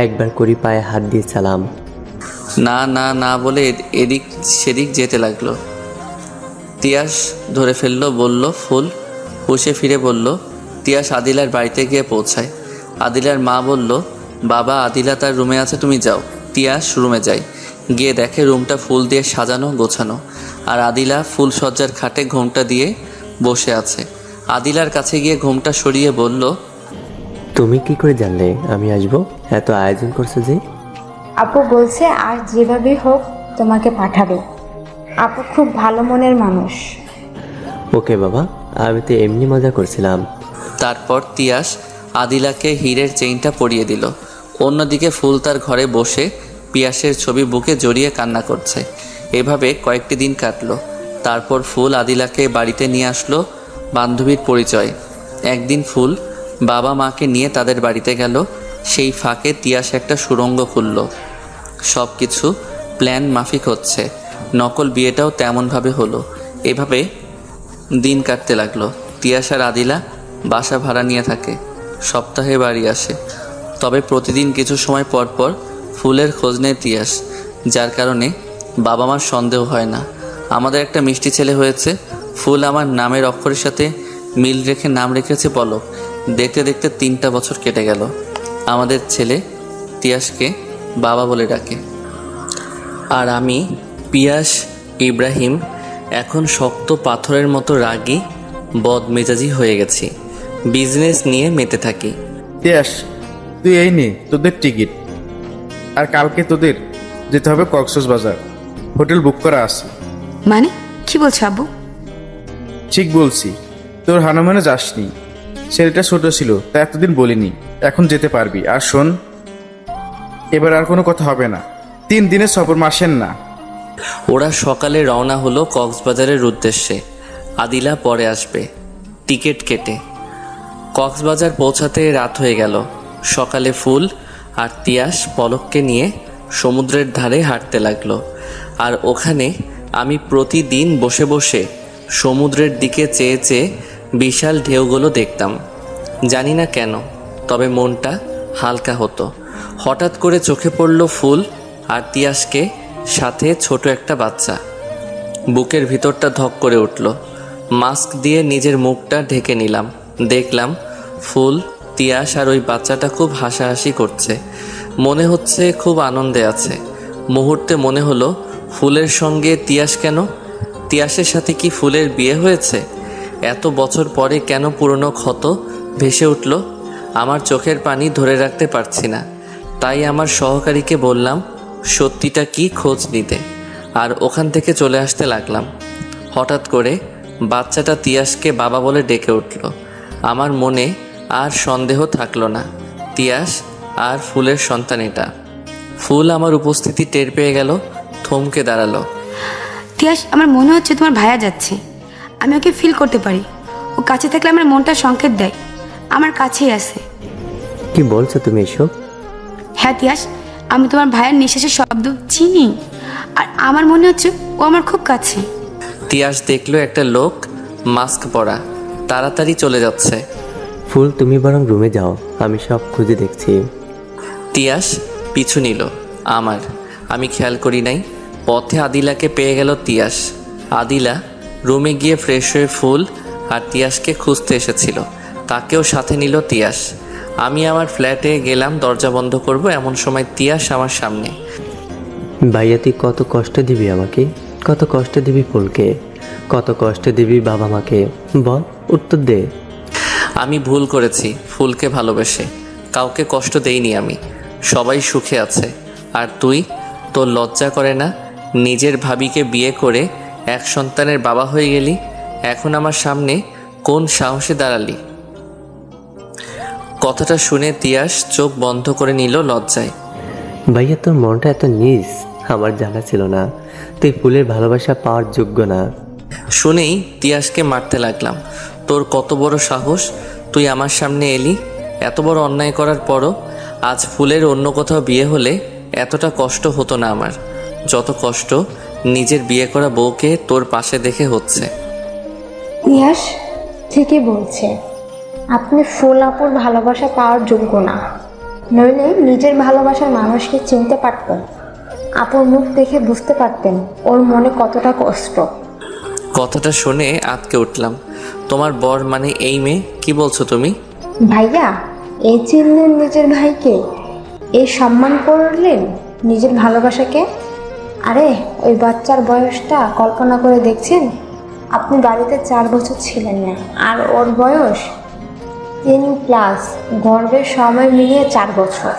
Speaker 6: একবার করি পায়ে হাত দিয়ে সালাম।
Speaker 1: না না না বলে এদিক সেদিক যেতে লাগলো। তিয়াস ধরে ফেললো, বলল ফুল। হুশে ফিরে বলল তিয়াস আদিলার বাড়িতে গিয়ে পৌঁছায়। আদিলার মা বলল, বাবা আদিলা তার রুমে আছে, তুমি যাও। তিয়াস রুমে যায়, গিয়ে দেখে রুমটা ফুল দিয়ে সাজানো গোছানো, আর আদিলা ফুল সজ্জার খাটে ঘোমটা দিয়ে বসে আছে। আদিলার কাছে গিয়ে ঘোমটা সরিয়ে বলল,
Speaker 6: তুমি কি করে জানলে আমি আসবো? এত আয়োজন করছো যে?
Speaker 7: আপু বলছে আর যেভাবে হোক তোমাকে পাঠাবে। আপু খুব ভালো মনের মানুষ।
Speaker 6: ওকে বাবা, আমি তো এমনি মজা করছিলাম।
Speaker 1: তারপর তিয়াস আদিলাকে হীরের চেইনটা পরিয়ে দিল। অন্যদিকে ফুল তার ঘরে বসে পিয়াসের ছবি বুকে জড়িয়ে কান্না করছে। এভাবে কয়েকটি দিন কাটলো। তারপর ফুল আদিলাকে বাড়িতে নিয়ে আসলো বান্ধবীর পরিচয়। একদিন ফুল বাবা মাকে নিয়ে তাদের বাড়িতে গেল। সেই ফাঁকে তিয়াস একটা সুড়ঙ্গ খুলল। সব কিছু প্ল্যান মাফিক হচ্ছে, নকল বিয়েটাও তেমনভাবে হলো। এভাবে দিন কাটতে লাগলো। তিয়াস আর আদিলা বাসা ভাড়া নিয়ে থাকে, সপ্তাহে বাড়ি আসে। তবে প্রতিদিন কিছু সময় পর পর ফুলের খোঁজ নেয় তিয়াস, যার কারণে বাবা মার সন্দেহ হয় না। আমাদের একটা মিষ্টি ছেলে হয়েছে। ফুল আমার নামের অক্ষরের সাথে মিল রেখে নাম রেখেছে পলক। দেখতে দেখতে 3টা বছর কেটে গেল। আমাদের ছেলে তিয়াসকে বাবা বলে ডাকে। আর আমি পিয়াস ইব্রাহিম এখন শক্ত পাথরের মতো রাগী বদমেজাজি হয়ে গেছি। বিজনেস নিয়ে মেতে থাকি।
Speaker 4: তিয়াস, তুই এই নে তোদের টিকিট, আর কালকে তোদের যেতে হবে কক্সবাজার, হোটেল বুক করা আছে।
Speaker 5: মানে কি বলছো আব্বু?
Speaker 4: ঠিক বলছি, তোর হানুমানে যাসনি, ছেলেটা ছোট ছিল তাই এতদিন বলিনি, এখন যেতে পারবি। আর শোন, এবার আর কোনো কথা হবে না, 3 দিনের সফর মাসেন না।
Speaker 1: ওরা সকালে রওনা হলো কক্সবাজারের উদ্দেশ্যে। আদিলা পরে আসবে টিকিট কেটে। কক্সবাজার পৌঁছাতে রাত হয়ে গেল। সকালে ফুল আর তিয়াস পলককে নিয়ে সমুদ্রের ধারে হাঁটতে লাগলো। আর ওখানে আমি প্রতিদিন বসে বসে সমুদ্রের দিকে চেয়ে চেয়ে বিশাল ঢেউগুলো দেখতাম। জানি না কেন, তবে মনটা হালকা হতো। হঠাৎ করে চোখে পড়ল ফুল আর তিয়াসকে, সাথে ছোট একটা বাচ্চা। বুকের ভিতরটা ধক করে উঠল। মাস্ক দিয়ে নিজের মুখটা ঢেকে নিলাম। দেখলাম ফুল, তিয়াস আর ওই বাচ্চাটা খুব হাসাহাসি করছে। মনে হচ্ছে খুব আনন্দে আছে। মুহূর্তে মনে হলো ফুলের সঙ্গে তিয়াস কেন? তিয়াসের সাথে কি ফুলের বিয়ে হয়েছে? এত বছর পরে কেন পুরনো ক্ষত ভেসে উঠল? আমার চোখের পানি ধরে রাখতে পারছি না। তাই আমার সহকারীকে বললাম সত্যিটা কি খোঁজ নিতে, আর ওখান থেকে চলে আসতে লাগলাম। হঠাৎ করে বাচ্চাটা তিয়াসকে বাবা বলে ডেকে উঠল। আমার মনে আর সন্দেহ থাকলো না, তিয়াস আর ফুলের সন্তান এটা। ফুল আমার উপস্থিতি টের পেয়ে গেল, থমকে দাঁড়ালো।
Speaker 5: তিয়াস, আমার মনে হচ্ছে তোমার ভাইয়া যাচ্ছে। আমি ওকে ফিল করতে পারি। ও কাছে থাকলে আমার মনটা সংকেত দেয় আমার কাছেই আছে।
Speaker 6: কি বলছো তুমি এসব?
Speaker 5: হ্যাঁ তিয়াস, আমি তোমার ভাইয়ের নিঃশ্বাসের শব্দ চিনি, আর আমার মনে হচ্ছে ও আমার খুব কাছে।
Speaker 1: তিয়াস দেখলো একটা লোক মাস্ক পরা তাড়াতাড়ি চলে যাচ্ছে।
Speaker 6: ফুল, তুমি বরং রুমে যাও, আমি সব খুঁজে দেখছি।
Speaker 1: তিয়াস পিছু নিল আমার। আমি খেয়াল করি নাই। পথে আদিলাকে পেয়ে গেল তিয়াস। আদিলা রুমে গিয়ে ফ্রেশ হয়ে ফুল আর তিয়াসকে খুঁজতে এসেছিল, তাকেও সাথে নিল তিয়াস। আমি আমার ফ্ল্যাটে গেলাম, দরজা বন্ধ করব, এমন সময় তিয়াস আমার সামনে।
Speaker 6: ভাইয়া, তুই কত কষ্ট দিবি আমাকে, কত কষ্ট দিবি ফুলকে, কত কষ্ট দিবি বাবা মাকে, বল, উত্তর দে।
Speaker 1: আমি ভুল করেছি ফুলকে ভালোবেসে। কাউকে কষ্ট দেইনি আমি। সবাই সুখে আছে। আর তুই তোর লজ্জা করে না? নিজের ভাবিকে বিয়ে করে এক সন্তানের বাবা হয়ে গেলি, এখন আমার সামনে কোন সাহসে দাঁড়ালি? কথাটা শুনে তিয়াস চোখ বন্ধ করে নিল লজ্জায়।
Speaker 6: ভাইয়া, তোর মনটা এত নিজ আমার জানা ছিল না। তুই ফুলের ভালোবাসা পাওয়ার যোগ্য না।
Speaker 1: শুনেই তিয়াসকে মারতে লাগলাম। তোর কত বড় সাহস, তুই আমার সামনে এলি? এত বড় অন্যায় করার পরও আজ ফুলের অন্য কোথাও বিয়ে হলে এতটা কষ্ট হতো না আমার, যত কষ্ট নিজের বিয়ে করা বউকে তোর পাশে দেখে হচ্ছে।
Speaker 7: তিয়াস ঠিকই বলছে, আপনি ফুল আপুর ভালোবাসা পাওয়ার যোগ্য না, নইলে নিজের ভালোবাসার মানুষকে চিনতে পারতেন। আপুর মুখ দেখে বুঝতে পারতেন ওর মনে কতটা কষ্ট।
Speaker 1: কথাটা শুনে আটকে উঠলাম। তোমার বর মানে এই মেয়ে? কি বলছো তুমি?
Speaker 7: ভাইয়া, এই চিনলেন নিজের ভাইকে, এই সম্মান করলেন নিজের ভালোবাসাকে। আরে ওই বাচ্চার বয়সটা কল্পনা করে দেখছেন? আপনি বাড়িতে 4 বছর ছিলেন না, আর ওর বয়স 10+, গর্ভের সময় মিলিয়ে 4 বছর।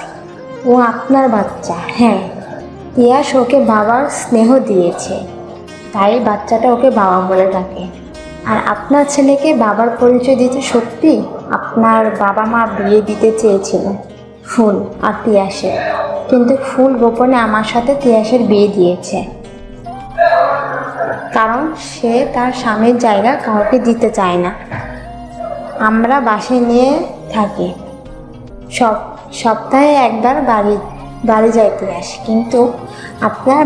Speaker 7: ও আপনার বাচ্চা। হ্যাঁ, তিয়াস ওকে বাবার স্নেহ দিয়েছে, তাই বাচ্চাটা ওকে বাবা বলে ডাকে। আর আপনার ছেলেকে বাবার পরিচয় দিতে সত্যি আপনার বাবা মা বিয়ে দিতে চেয়েছিল ফুল আর তিয়াসের, কিন্তু ফুল গোপনে আমার সাথে তিয়াসের বিয়ে দিয়েছে, কারণ সে তার স্বামীর জায়গা কাউকে দিতে চায় না। আমরা বাসায় নিয়ে থাকি, সপ্তাহে একবার বাড়ি যায় তিয়াস, কিন্তু আপনার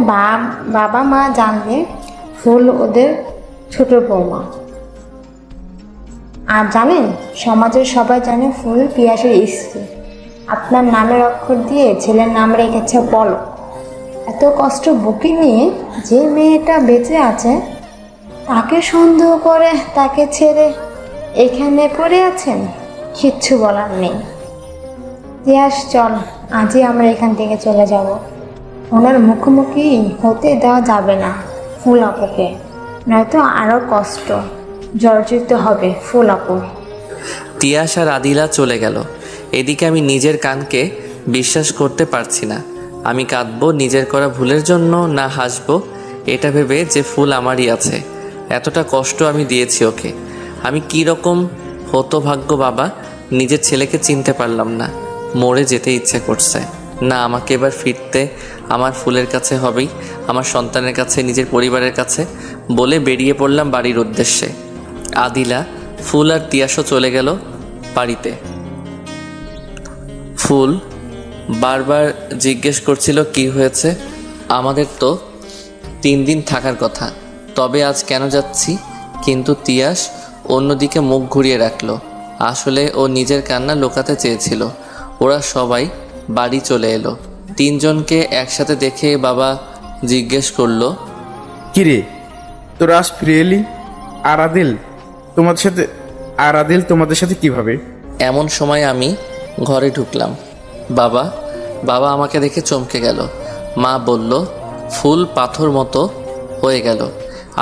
Speaker 7: বাবা মা জানলে ফুল ওদের ছোট বৌমা। আর জানেন, সমাজের সবাই জানে ফুল পিয়াসের স্ত্রী। আপনার নামের অক্ষর দিয়ে ছেলের নাম রেখেছে বলো। এত কষ্ট বুকে নিয়ে যে মেয়েটা বেঁচে আছে তাকে সন্দেহ করে তাকে ছেড়ে এখানে পড়ে আছেন, কিচ্ছু বলার নেই। তিয়াস, চল আজই আমরা এখান থেকে চলে যাব। ওনার মুখোমুখি হতে দেওয়া যাবে না ফুল আপুকে, নয়তো আরও কষ্ট জর্জরিত হবে ফুল আপু।
Speaker 1: তিয়াস আর আদিলা চলে গেল। এদিকে আমি নিজের কানকে বিশ্বাস করতে পারছি না। আমি কাঁদবো নিজের করা ভুলের জন্য, না হাসবো এটা ভেবে যে ফুল আমারই আছে। এতটা কষ্ট আমি দিয়েছি ওকে। আমি কি রকম হতভাগ্য বাবা, নিজের ছেলেকে চিনতে পারলাম না। মরে যেতে ইচ্ছে করছে না, আমাকে এবার ফিরতে আমার ফুলের কাছে হবেই, আমার সন্তানের কাছে, নিজের পরিবারের কাছে বলে বেরিয়ে পড়লাম বাড়ির উদ্দেশ্যে। আদিলা, ফুল আর তিয়াসও চলে গেল বাড়িতে। ফুল বারবার জিজ্ঞেস করছিল কি হয়েছে। আমাদের তো 3 দিন থাকার কথা, তবে আজ কেন যাচ্ছি? কিন্তু তিয়াস অন্যদিকে মুখ ঘুরিয়ে রাখলো। আসলে ও নিজের কান্না লুকাতে চেয়েছিল। ওরা সবাই বাড়ি চলে এলো। 3 জনকে একসাথে দেখে বাবা জিজ্ঞেস করলো,
Speaker 4: কিরে তোরা আজ ফিরে এলি? আর আদিল তোমাদের সাথে কিভাবে?
Speaker 1: এমন সময় আমি ঘরে ঢুকলাম। বাবা আমাকে দেখে চমকে গেল। মা বলল, ফুল পাথর মতো হয়ে গেল।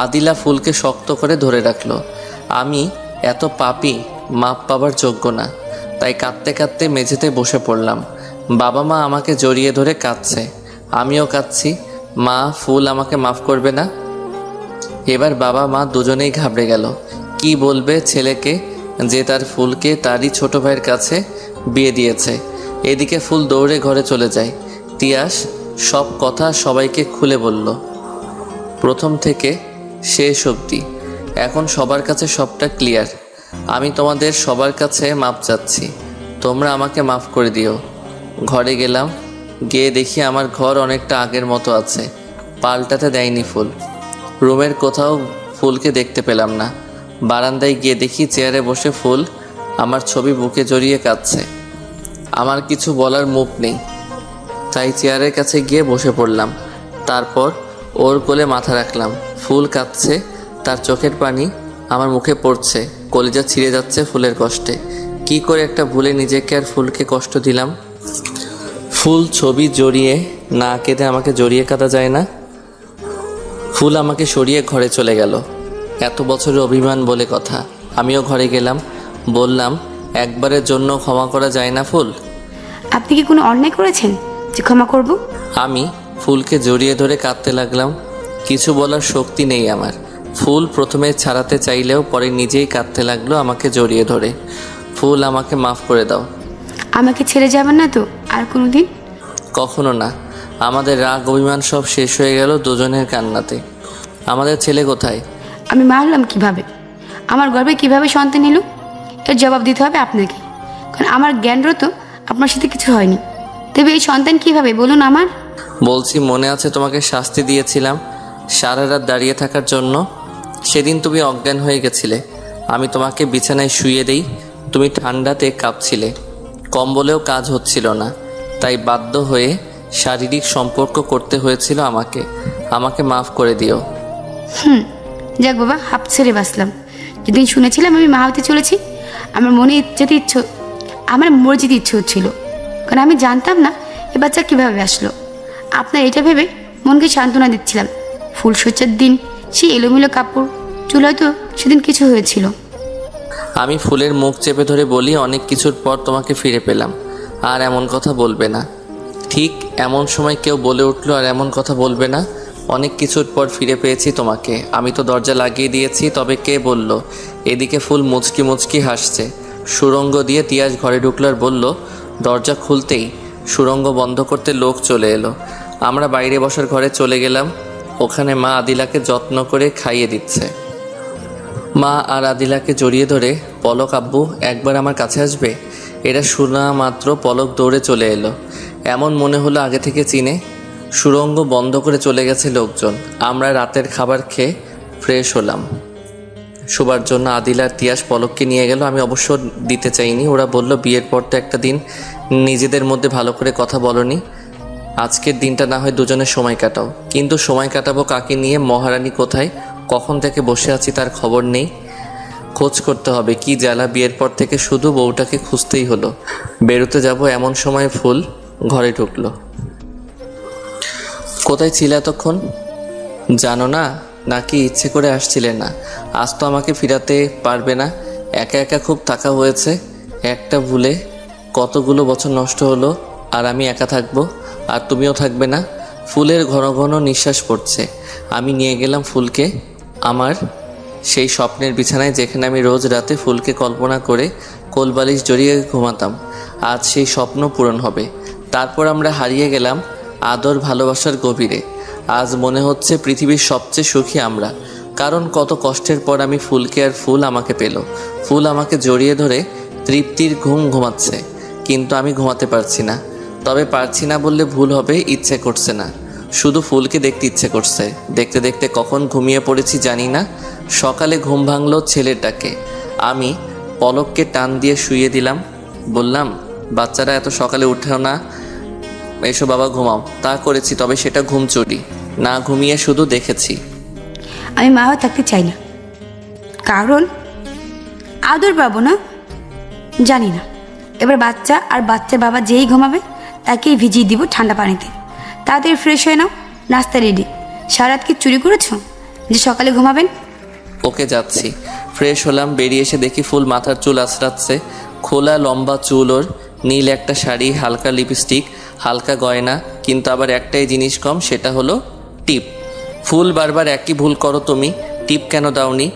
Speaker 1: আদিলা ফুলকে শক্ত করে ধরে রাখলো। আমি এত পাপী, মাপ পাবার যোগ্য না, তাই কাঁদতে কাঁদতে মেঝেতে বসে পড়লাম। বাবা মা আমাকে জড়িয়ে ধরে কাঁদছে, আমিও কাঁদছি। মা, ফুল আমাকে মাফ করবে না? এবার বাবা মা দুজনেই ঘাবড়ে গেল। কি বলবে ছেলেকে যে তার ফুলকে তারই ছোট ভাইয়ের কাছে বিয়ে দিয়েছে। এদিকে ফুল দৌড়ে ঘরে চলে যায়। তিয়াস সব কথা সবাইকে খুলে বলল, প্রথম থেকে শেষ অবধি। এখন সবার কাছে সবটা ক্লিয়ার। আমি তোমাদের সবার কাছে মাপ চাচ্ছি, তোমরা আমাকে মাফ করে দিও। ঘরে গেলাম, গিয়ে দেখি আমার ঘর অনেকটা আগের মতো আছে, পাল্টাতে দেয়নি ফুল। রুমের কোথাও ফুলকে দেখতে পেলাম না। বারান্দায় গিয়ে দেখি চেয়ারে বসে ফুল আমার ছবি বুকে জড়িয়ে কাঁদছে। আমার কিছু বলার মুখ নেই, তাই চেয়ারের কাছে গিয়ে বসে পড়লাম। তারপর ওর কোলে মাথা রাখলাম। ফুল কাঁদছে, তার চোখের পানি আমার মুখে পড়ছে, কলিজা ছিঁড়ে যাচ্ছে ফুলের কষ্টে। কি করে একটা ভুলে নিজেকে আর ফুলকে কষ্ট দিলাম। ফুল ছবি জড়িয়ে না কেঁদে আমাকে জড়িয়ে কাঁদা যায় না। ফুল আমাকে সরিয়ে ঘরে চলে গেল। এত বছরের অভিমান বলে কথা। আমিও ঘরে গেলাম, বললাম, একবারের জন্য ক্ষমা করা যায় না ফুল?
Speaker 5: আপনি কি কোনো অন্যায় করেছেন যে ক্ষমা করব?
Speaker 1: আমি ফুলকে জড়িয়ে ধরে কাঁদতে লাগলাম। কিছু বলার শক্তি নেই আমার। ফুল প্রথমে ছাড়াতে চাইলেও পরে নিজেই কাঁদতে লাগলো আমাকে জড়িয়ে ধরে। ফুল, আমাকে মাফ করে দাও।
Speaker 5: আমাকে ছেড়ে যাবেন না তো আর কোনোদিন?
Speaker 1: কখনো না। আমাদের রাগ অভিমান সব শেষ হয়ে গেল দুজনের কান্নাতে। আমাদের ছেলে কোথায়?
Speaker 5: আমি মারলাম কিভাবে? আমার গর্ভে কিভাবে সন্তান এলো? এর জবাব দিতে হবে আপনাকে, কারণ আমার জ্ঞানরও তো আপনার সাথে কিছু হয়নি। তবে এই সন্তান কিভাবে বলুন আমার?
Speaker 1: বলছি, মনে আছে তোমাকে শাস্তি দিয়েছিলাম সারা রাত দাঁড়িয়ে থাকার জন্য? সেদিন তুমি অজ্ঞান হয়ে গেছিলে। আমি তোমাকে বিছানায় শুইয়ে দেই, তুমি ঠান্ডাতে কাঁপছিলে, কম্বলেও কাজ হচ্ছিল না, তাই বাধ্য হয়ে শারীরিক সম্পর্ক করতে হয়েছিল আমাকে। আমাকে মাফ করে দিও।
Speaker 5: যাক বাবা, হাঁপ ছেড়ে বাঁচলাম। যেদিন শুনেছিলাম আমি মা হতে চলেছি, আমার মনে আমার মরে যেতে ইচ্ছে হচ্ছিল, কারণ আমি জানতাম না এ বাচ্চা কীভাবে আসলো। আপনার এটা ভেবে মনকে সান্ত্বনা দিচ্ছিলাম। ফুলসজ্জার দিন সেই এলোমেলো কাপড় চুলায় তো সেদিন কিছু হয়েছিল।
Speaker 1: আমি ফুলের মুখ চেপে ধরে বলি, অনেক কিছুর পর তোমাকে ফিরে পেলাম, আর এমন কথা বলবে না। ঠিক এমন সময় কেউ বলে উঠলো, আর এমন কথা বলবে না। অনেক কিছুর পর ফিরে পেয়েছি তোমাকে। আমি তো দরজা লাগিয়ে দিয়েছি, তবে কে বলল? এদিকে ফুল মুচকি মুচকি হাসছে। সুরঙ্গ দিয়ে তিয়াস ঘরে ঢুকলো আর বলল, দরজা খুলতেই সুরঙ্গ বন্ধ করতে লোক চলে এলো। আমরা বাইরে বসার ঘরে চলে গেলাম। ওখানে মা আদিলাকে যত্ন করে খাইয়ে দিচ্ছে। মা আর আদিলাকে জড়িয়ে ধরে, পলক আব্বু একবার আমার কাছে আসবে? এটা শোনা মাত্র পলক দৌড়ে চলে এলো। এমন মনে হলো আগে থেকে চিনে। সুরঙ্গ বন্ধ করে চলে গেছে লোকজন। আমরা রাতের খাবার খেয়ে ফ্রেশ হলাম। শোবার জন্য আদিল আর তিয়াস পলককে নিয়ে গেল। আমি অবশ্য দিতে চাইনি। ওরা বলল, বিয়ের পর তো একটা দিন নিজেদের মধ্যে ভালো করে কথা বলনি, আজকের দিনটা না হয় দুজনের সময় কাটাও। কিন্তু সময় কাটাবো কাকে নিয়ে? মহারানী কোথায়? কখন থেকে বসে আছি তার খবর নেই। খোঁজ করতে হবে। কি জ্বালা, বিয়ের পর থেকে শুধু বউটাকে খুঁজতেই হলো। বেরোতে যাব এমন সময় ফুল ঘরে ঢুকলো। কোথায় ছিলে এতক্ষণ? জানো না নাকি ইচ্ছে করে আসছিলে না? আজ তো আমাকে ফিরাতে পারবে না। একা একা খুব থাকা হয়েছে। একটা ভুলে কতগুলো বছর নষ্ট হলো, আর আমি একা থাকবো, আর তুমিও থাকবে না। ফুলের ঘন ঘন নিঃশ্বাস পড়ছে। আমি নিয়ে গেলাম ফুলকে আমার সেই স্বপ্নের বিছানায়, যেখানে আমি রোজ রাতে ফুলকে কল্পনা করে কোলবালিশ জড়িয়ে ঘুমাতাম। আজ সেই স্বপ্ন পূরণ হবে। তারপর আমরা হারিয়ে গেলাম আদর ভালোবাসার গভীরে। আজ মনে হচ্ছে পৃথিবীর সবচেয়ে সুখী আমরা, কারণ কত কষ্টের পর আমি ফুলকে, আর ফুল আমাকে পেল। ফুল আমাকে জড়িয়ে ধরে তৃপ্তির ঘুম ঘুমাচ্ছে, কিন্তু আমি ঘুমাতে পারছি না। তবে পারছি না বললে ভুল হবে, ইচ্ছে করছে না, শুধু ফুলকে দেখতে ইচ্ছে করছে। দেখতে দেখতে কখন ঘুমিয়ে পড়েছি জানি না। সকালে ঘুম ভাঙল ছেলেটাকে। আমি পলককে টান দিয়ে শুইয়ে দিলাম। বললাম, বাচ্চারা এত সকালে উঠেও না, এসো বাবা ঘুমাও। তা করেছি, তবে সেটা ঘুম চুরি না, ঘুমিয়ে শুধু দেখেছি।
Speaker 5: আমি মা হয়ে থাকতে চাই না, কারণ আদর পাবো না। জানি না, এবার বাচ্চা আর বাচ্চার বাবা যেই ঘুমাবে তাকেই ভিজিয়ে দিব ঠান্ডা পানিতে। তাড়াতাড়ি ফ্রেশ হয়ে নাও, নাস্তা রেডি। সারা রাত কি চুরি করেছো যে সকালে ঘুমাবেন?
Speaker 1: ওকে, যাচ্ছি। ফ্রেশ হলাম। বেরিয়ে এসে দেখি ফুল মাথার চুল আঁচড়াচ্ছে। খোলা লম্বা চুল ওর, নীল একটা শাড়ি, হালকা লিপস্টিক, হালকা গয়না, কিন্তু আবার একটাই জিনিস কম, সেটা হলো টিপ। ফুল, বারবার একই ভুল করো তুমি, টিপ কেন দাওনি?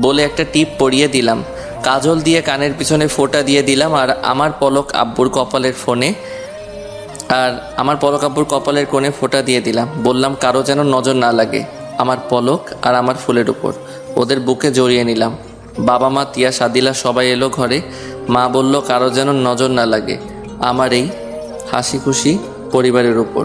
Speaker 1: বলে একটা টিপ পরিয়ে দিলাম। কাজল দিয়ে কানের পিছনে ফোঁটা দিয়ে দিলাম। আর আমার পলক আব্বুর কপালের কোণে ফোঁটা দিয়ে দিলাম। বললাম, কারো যেন নজর না লাগে আমার পলক আর আমার ফুলের উপর। ওদের বুকে জড়িয়ে নিলাম। বাবা মা, তিয়া, সাদিলা সবাই এলো ঘরে। মা বলল, কারো যেন নজর না লাগে আমার এই হাসি খুশি পরিবারের উপর।